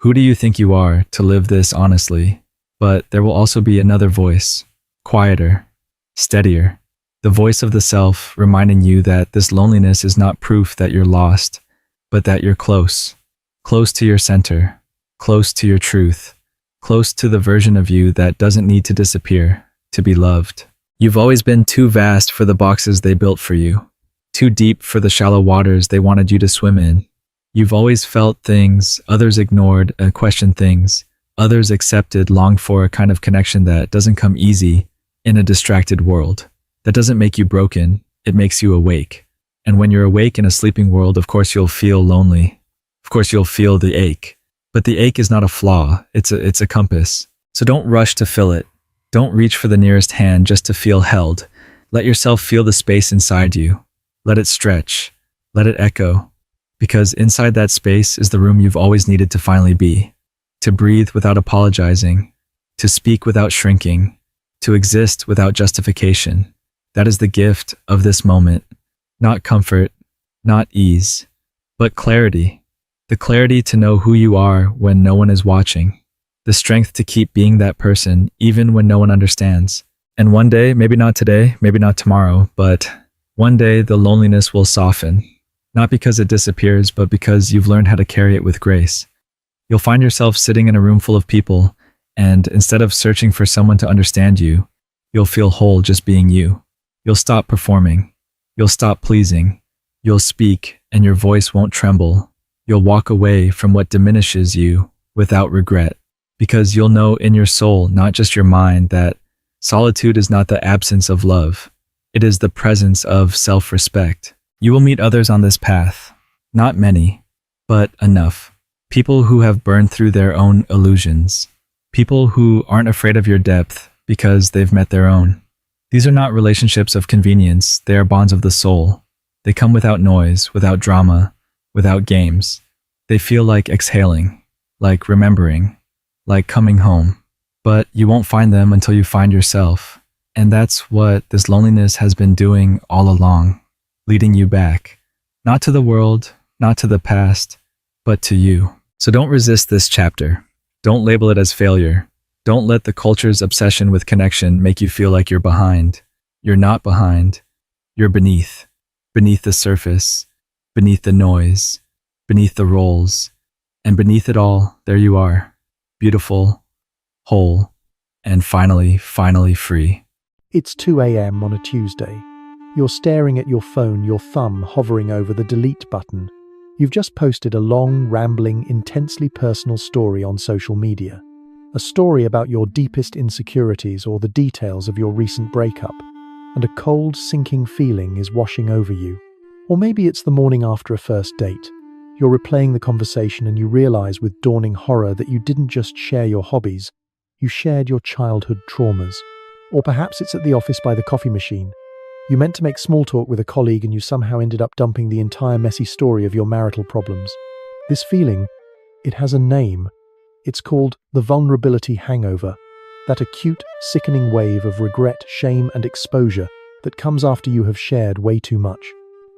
S2: "Who do you think you are to live this honestly?" But there will also be another voice, quieter, steadier, the voice of the self reminding you that this loneliness is not proof that you're lost, but that you're close to your center, close to your truth, close to the version of you that doesn't need to disappear to be loved. You've always been too vast for the boxes they built for you, too deep for the shallow waters they wanted you to swim in. You've always felt things others ignored and questioned things others accepted, longed for a kind of connection that doesn't come easy in a distracted world. That doesn't make you broken, it makes you awake. And when you're awake in a sleeping world, of course you'll feel lonely. Of course you'll feel the ache. But the ache is not a flaw, it's a compass. So don't rush to fill it. Don't reach for the nearest hand just to feel held. Let yourself feel the space inside you. Let it stretch. Let it echo. Because inside that space is the room you've always needed to finally be. To breathe without apologizing. To speak without shrinking. To exist without justification. That is the gift of this moment. Not comfort, not ease, but clarity. The clarity to know who you are when no one is watching. The strength to keep being that person even when no one understands. And one day, maybe not today, maybe not tomorrow, but one day the loneliness will soften. Not because it disappears, but because you've learned how to carry it with grace. You'll find yourself sitting in a room full of people, and instead of searching for someone to understand you, you'll feel whole just being you. You'll stop performing. You'll stop pleasing. You'll speak, and your voice won't tremble. You'll walk away from what diminishes you without regret, because you'll know in your soul, not just your mind, that solitude is not the absence of love. It is the presence of self-respect. You will meet others on this path. Not many, but enough. People who have burned through their own illusions. People who aren't afraid of your depth because they've met their own. These are not relationships of convenience. They are bonds of the soul. They come without noise, without drama, without games. They feel like exhaling, like remembering, like coming home. But you won't find them until you find yourself. And that's what this loneliness has been doing all along, leading you back, not to the world, not to the past, but to you. So don't resist this chapter. Don't label it as failure. Don't let the culture's obsession with connection make you feel like you're behind. You're not behind. You're beneath. Beneath the surface, beneath the noise, beneath the roles, and beneath it all, there you are, beautiful, whole, and finally free.
S3: It's 2 a.m. on a Tuesday. You're staring at your phone, your thumb hovering over the delete button. You've just posted a long, rambling, intensely personal story on social media. A story about your deepest insecurities or the details of your recent breakup. And a cold, sinking feeling is washing over you. Or maybe it's the morning after a first date. You're replaying the conversation and you realize with dawning horror that you didn't just share your hobbies, you shared your childhood traumas. Or perhaps it's at the office by the coffee machine. You meant to make small talk with a colleague and you somehow ended up dumping the entire messy story of your marital problems. This feeling, it has a name. It's called the vulnerability hangover. That acute, sickening wave of regret, shame, and exposure that comes after you have shared way too much.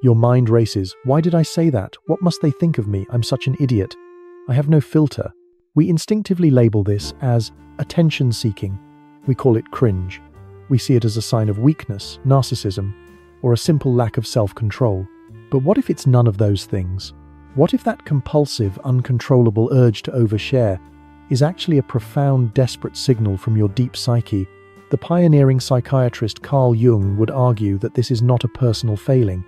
S3: Your mind races. Why did I say that? What must they think of me? I'm such an idiot. I have no filter. We instinctively label this as attention-seeking. We call it cringe. We see it as a sign of weakness, narcissism, or a simple lack of self-control. But what if it's none of those things? What if that compulsive, uncontrollable urge to overshare is actually a profound, desperate signal from your deep psyche? The pioneering psychiatrist Carl Jung would argue that this is not a personal failing.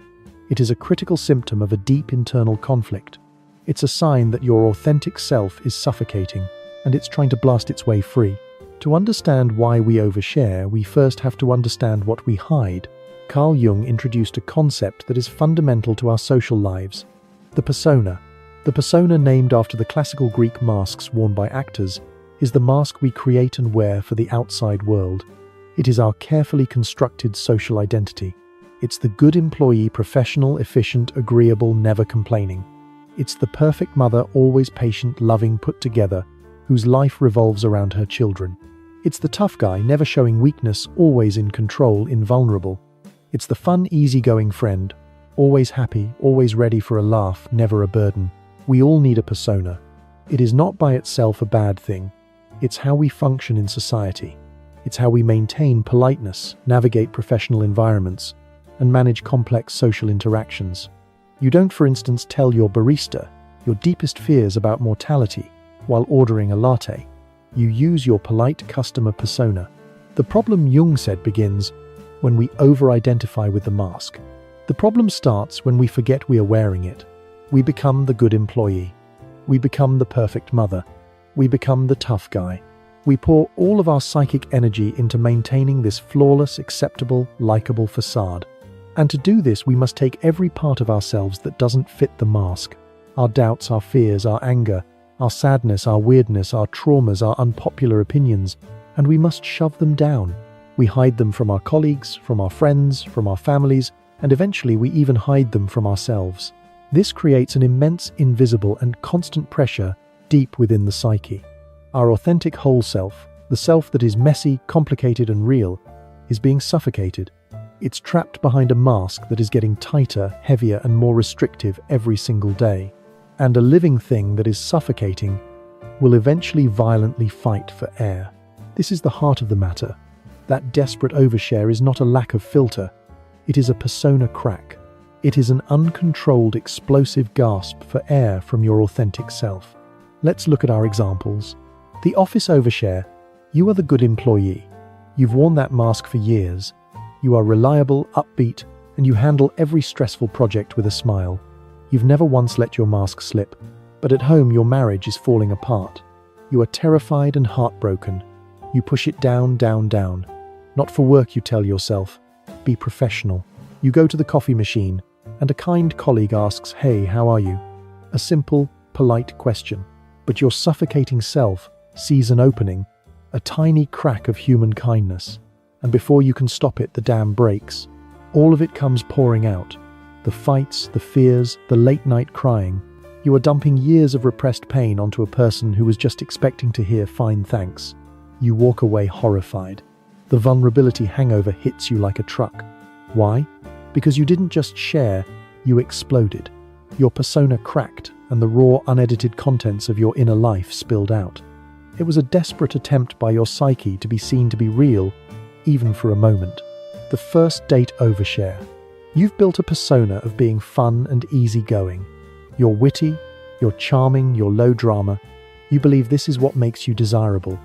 S3: It is a critical symptom of a deep internal conflict. It's a sign that your authentic self is suffocating, and it's trying to blast its way free. To understand why we overshare, we first have to understand what we hide. Carl Jung introduced a concept that is fundamental to our social lives: the persona. The persona, named after the classical Greek masks worn by actors, is the mask we create and wear for the outside world. It is our carefully constructed social identity. It's the good employee, professional, efficient, agreeable, never complaining. It's the perfect mother, always patient, loving, put together, whose life revolves around her children. It's the tough guy, never showing weakness, always in control, invulnerable. It's the fun, easygoing friend, always happy, always ready for a laugh, never a burden. We all need a persona. It is not by itself a bad thing. It's how we function in society. It's how we maintain politeness, navigate professional environments, and manage complex social interactions. You don't, for instance, tell your barista your deepest fears about mortality while ordering a latte. You use your polite customer persona. The problem, Jung said, begins when we over-identify with the mask. The problem starts when we forget we are wearing it. We become the good employee. We become the perfect mother. We become the tough guy. We pour all of our psychic energy into maintaining this flawless, acceptable, likable facade. And to do this, we must take every part of ourselves that doesn't fit the mask. Our doubts, our fears, our anger, our sadness, our weirdness, our traumas, our unpopular opinions, and we must shove them down. We hide them from our colleagues, from our friends, from our families, and eventually we even hide them from ourselves. This creates an immense, invisible, and constant pressure deep within the psyche. Our authentic whole self, the self that is messy, complicated, and real, is being suffocated. It's trapped behind a mask that is getting tighter, heavier, and more restrictive every single day. And a living thing that is suffocating will eventually violently fight for air. This is the heart of the matter. That desperate overshare is not a lack of filter. It is a persona crack. It is an uncontrolled, explosive gasp for air from your authentic self. Let's look at our examples. The office overshare. You are the good employee. You've worn that mask for years. You are reliable, upbeat, and you handle every stressful project with a smile. You've never once let your mask slip. But at home, your marriage is falling apart. You are terrified and heartbroken. You push it down, down, down. Not for work, you tell yourself. Be professional. You go to the coffee machine, and a kind colleague asks, "Hey, how are you?" A simple, polite question. But your suffocating self sees an opening, a tiny crack of human kindness. And before you can stop it, the dam breaks. All of it comes pouring out. The fights, the fears, the late-night crying. You are dumping years of repressed pain onto a person who was just expecting to hear "fine, thanks." You walk away horrified. The vulnerability hangover hits you like a truck. Why? Because you didn't just share, you exploded. Your persona cracked, and the raw, unedited contents of your inner life spilled out. It was a desperate attempt by your psyche to be seen to be real, even for a moment. The first date overshare. You've built a persona of being fun and easygoing. You're witty, you're charming, you're low drama. You believe this is what makes you desirable.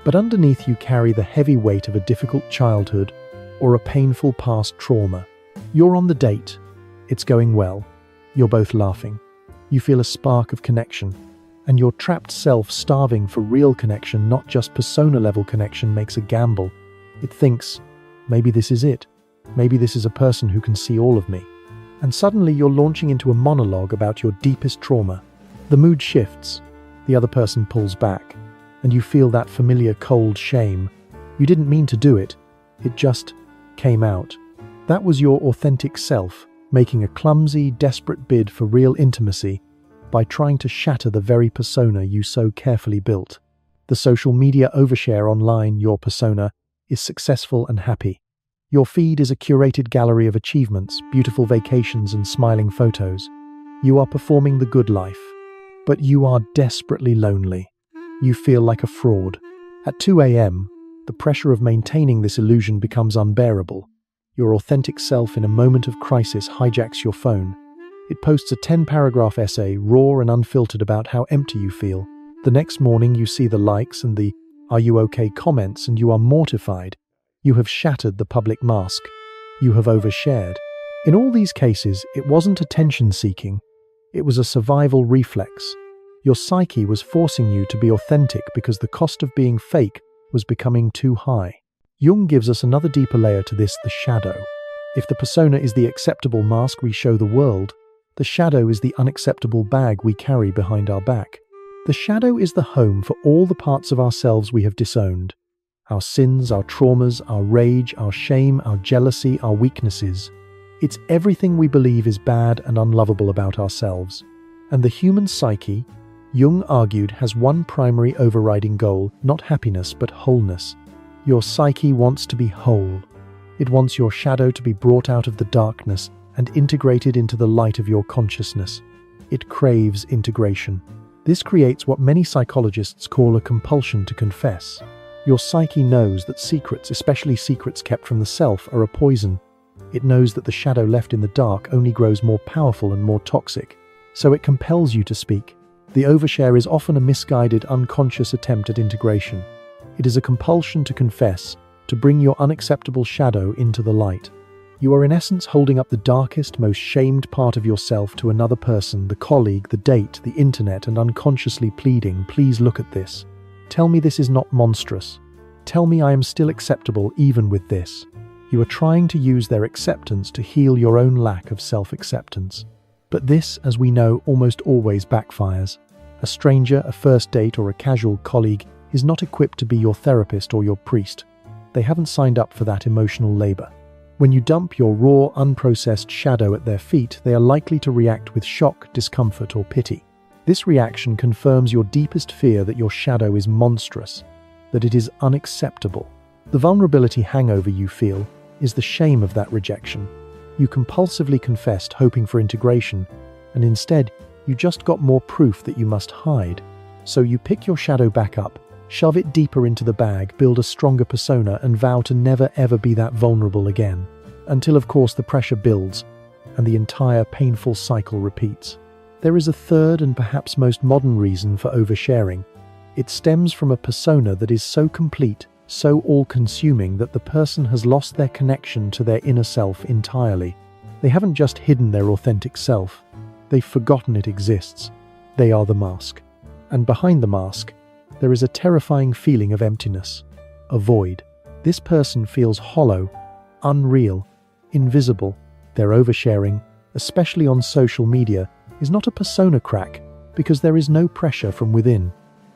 S3: But underneath you carry the heavy weight of a difficult childhood or a painful past trauma. You're on the date. It's going well. You're both laughing. You feel a spark of connection. And your trapped self, starving for real connection, not just persona-level connection, makes a gamble. It thinks, maybe this is it. Maybe this is a person who can see all of me. And suddenly you're launching into a monologue about your deepest trauma. The mood shifts. The other person pulls back. And you feel that familiar cold shame. You didn't mean to do it. It just came out. That was your authentic self, making a clumsy, desperate bid for real intimacy by trying to shatter the very persona you so carefully built. The social media overshare online, your persona, is successful and happy. Your feed is a curated gallery of achievements, beautiful vacations, and smiling photos. You are performing the good life. But you are desperately lonely. You feel like a fraud. At 2 a.m., the pressure of maintaining this illusion becomes unbearable. Your authentic self, in a moment of crisis, hijacks your phone. It posts a 10-paragraph essay, raw and unfiltered, about how empty you feel. The next morning, you see the likes and the "Are you okay?" comments, and you are mortified. You have shattered the public mask. You have overshared. In all these cases, it wasn't attention-seeking. It was a survival reflex. Your psyche was forcing you to be authentic because the cost of being fake was becoming too high. Jung gives us another deeper layer to this: the shadow. If the persona is the acceptable mask we show the world, the shadow is the unacceptable bag we carry behind our back. The shadow is the home for all the parts of ourselves we have disowned. Our sins, our traumas, our rage, our shame, our jealousy, our weaknesses. It's everything we believe is bad and unlovable about ourselves. And the human psyche, Jung argued, has one primary overriding goal: not happiness, but wholeness. Your psyche wants to be whole. It wants your shadow to be brought out of the darkness and integrated into the light of your consciousness. It craves integration. This creates what many psychologists call a compulsion to confess. Your psyche knows that secrets, especially secrets kept from the self, are a poison. It knows that the shadow left in the dark only grows more powerful and more toxic. So it compels you to speak. The overshare is often a misguided, unconscious attempt at integration. It is a compulsion to confess, to bring your unacceptable shadow into the light. You are in essence holding up the darkest, most shamed part of yourself to another person, the colleague, the date, the internet, and unconsciously pleading, "Please look at this. Tell me this is not monstrous. Tell me I am still acceptable even with this." You are trying to use their acceptance to heal your own lack of self-acceptance. But this, as we know, almost always backfires. A stranger, a first date, or a casual colleague is not equipped to be your therapist or your priest. They haven't signed up for that emotional labor. When you dump your raw, unprocessed shadow at their feet, they are likely to react with shock, discomfort, or pity. This reaction confirms your deepest fear that your shadow is monstrous, that it is unacceptable. The vulnerability hangover you feel is the shame of that rejection. You compulsively confessed, hoping for integration, and instead, you just got more proof that you must hide. So you pick your shadow back up, shove it deeper into the bag, build a stronger persona, and vow to never ever be that vulnerable again. Until, of course, the pressure builds, and the entire painful cycle repeats. There is a third and perhaps most modern reason for oversharing. It stems from a persona that is so complete, so all-consuming that the person has lost their connection to their inner self entirely. They haven't just hidden their authentic self, they've forgotten it exists. They are the mask. And behind the mask, there is a terrifying feeling of emptiness, a void. This person feels hollow, unreal, invisible. Their oversharing, especially on social media, is not a persona crack because there is no pressure from within.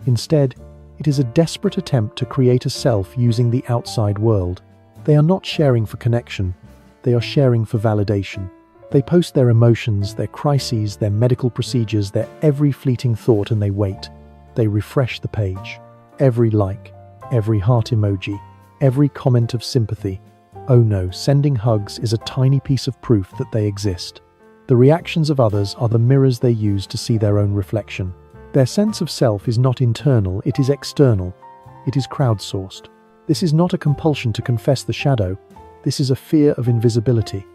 S3: Instead, it is a desperate attempt to create a self using the outside world. They are not sharing for connection, they are sharing for validation. They post their emotions, their crises, their medical procedures, their every fleeting thought, and they wait. They refresh the page. Every like, every heart emoji, every comment of sympathy. Oh no, sending hugs is a tiny piece of proof that they exist. The reactions of others are the mirrors they use to see their own reflection. Their sense of self is not internal, it is external. It is crowdsourced. This is not a compulsion to confess the shadow. This is a fear of invisibility.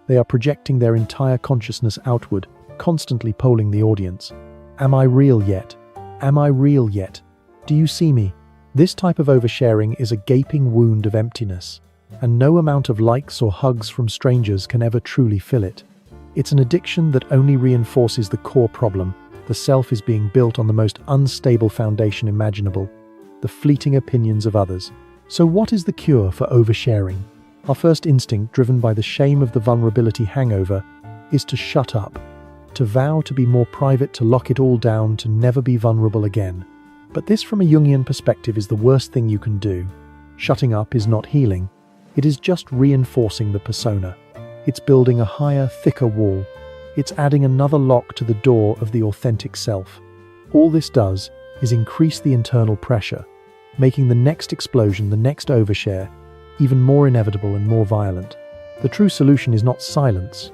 S3: They are projecting their entire consciousness outward, constantly polling the audience. Am I real yet? Am I real yet? Do you see me? This type of oversharing is a gaping wound of emptiness, and no amount of likes or hugs from strangers can ever truly fill it. It's an addiction that only reinforces the core problem. The self is being built on the most unstable foundation imaginable, the fleeting opinions of others. So what is the cure for oversharing? Our first instinct, driven by the shame of the vulnerability hangover, is to shut up, to vow to be more private, to lock it all down, to never be vulnerable again. But this, from a Jungian perspective, is the worst thing you can do. Shutting up is not healing. It is just reinforcing the persona. It's building a higher, thicker wall. It's adding another lock to the door of the authentic self. All this does is increase the internal pressure, making the next explosion, the next overshare, even more inevitable and more violent. The true solution is not silence,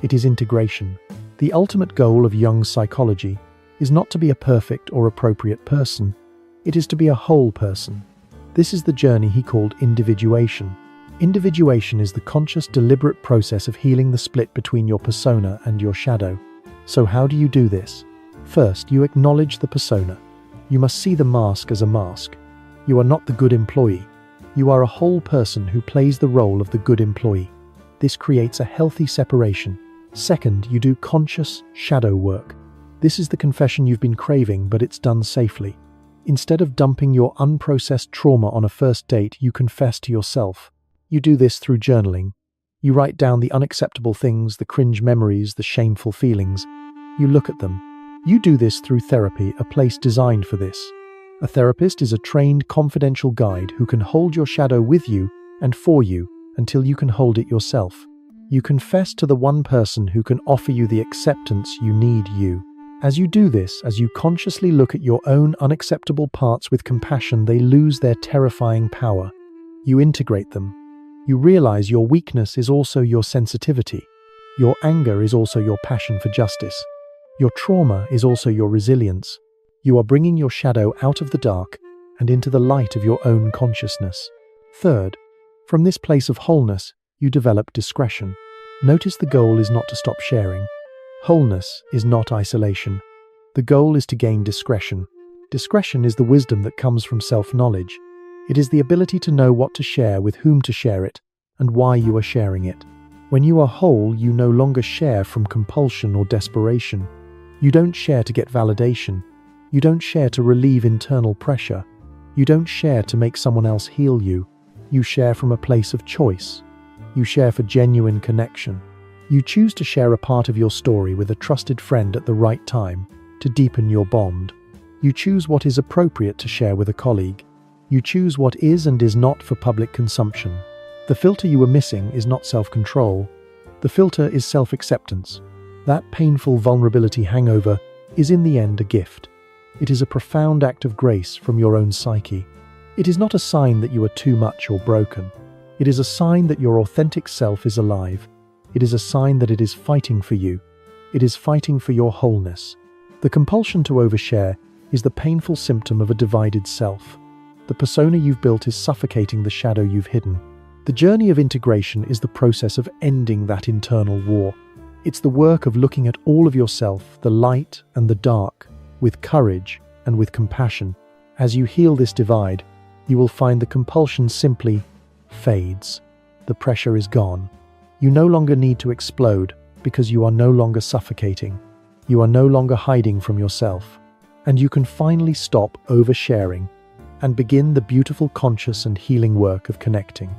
S3: it is integration. The ultimate goal of Jung's psychology is not to be a perfect or appropriate person, it is to be a whole person. This is the journey he called individuation. Individuation is the conscious, deliberate process of healing the split between your persona and your shadow. So how do you do this? First, you acknowledge the persona. You must see the mask as a mask. You are not the good employee. You are a whole person who plays the role of the good employee. This creates a healthy separation. Second, you do conscious shadow work. This is the confession you've been craving, but it's done safely. Instead of dumping your unprocessed trauma on a first date, you confess to yourself. You do this through journaling. You write down the unacceptable things, the cringe memories, the shameful feelings. You look at them. You do this through therapy, a place designed for this. A therapist is a trained, confidential guide who can hold your shadow with you and for you until you can hold it yourself. You confess to the one person who can offer you the acceptance you need. As you do this, as you consciously look at your own unacceptable parts with compassion, they lose their terrifying power. You integrate them. You realize your weakness is also your sensitivity. Your anger is also your passion for justice. Your trauma is also your resilience. You are bringing your shadow out of the dark and into the light of your own consciousness. Third, from this place of wholeness, you develop discretion. Notice the goal is not to stop sharing. Wholeness is not isolation. The goal is to gain discretion. Discretion is the wisdom that comes from self-knowledge. It is the ability to know what to share, with whom to share it, and why you are sharing it. When you are whole, you no longer share from compulsion or desperation. You don't share to get validation. You don't share to relieve internal pressure. You don't share to make someone else heal you. You share from a place of choice. You share for genuine connection. You choose to share a part of your story with a trusted friend at the right time to deepen your bond. You choose what is appropriate to share with a colleague. You choose what is and is not for public consumption. The filter you are missing is not self-control. The filter is self-acceptance. That painful vulnerability hangover is in the end a gift. It is a profound act of grace from your own psyche. It is not a sign that you are too much or broken. It is a sign that your authentic self is alive. It is a sign that it is fighting for you. It is fighting for your wholeness. The compulsion to overshare is the painful symptom of a divided self. The persona you've built is suffocating the shadow you've hidden. The journey of integration is the process of ending that internal war. It's the work of looking at all of yourself, the light and the dark, with courage and with compassion. As you heal this divide, you will find the compulsion simply fades. The pressure is gone. You no longer need to explode because you are no longer suffocating. You are no longer hiding from yourself. And you can finally stop oversharing and begin the beautiful conscious and healing work of connecting.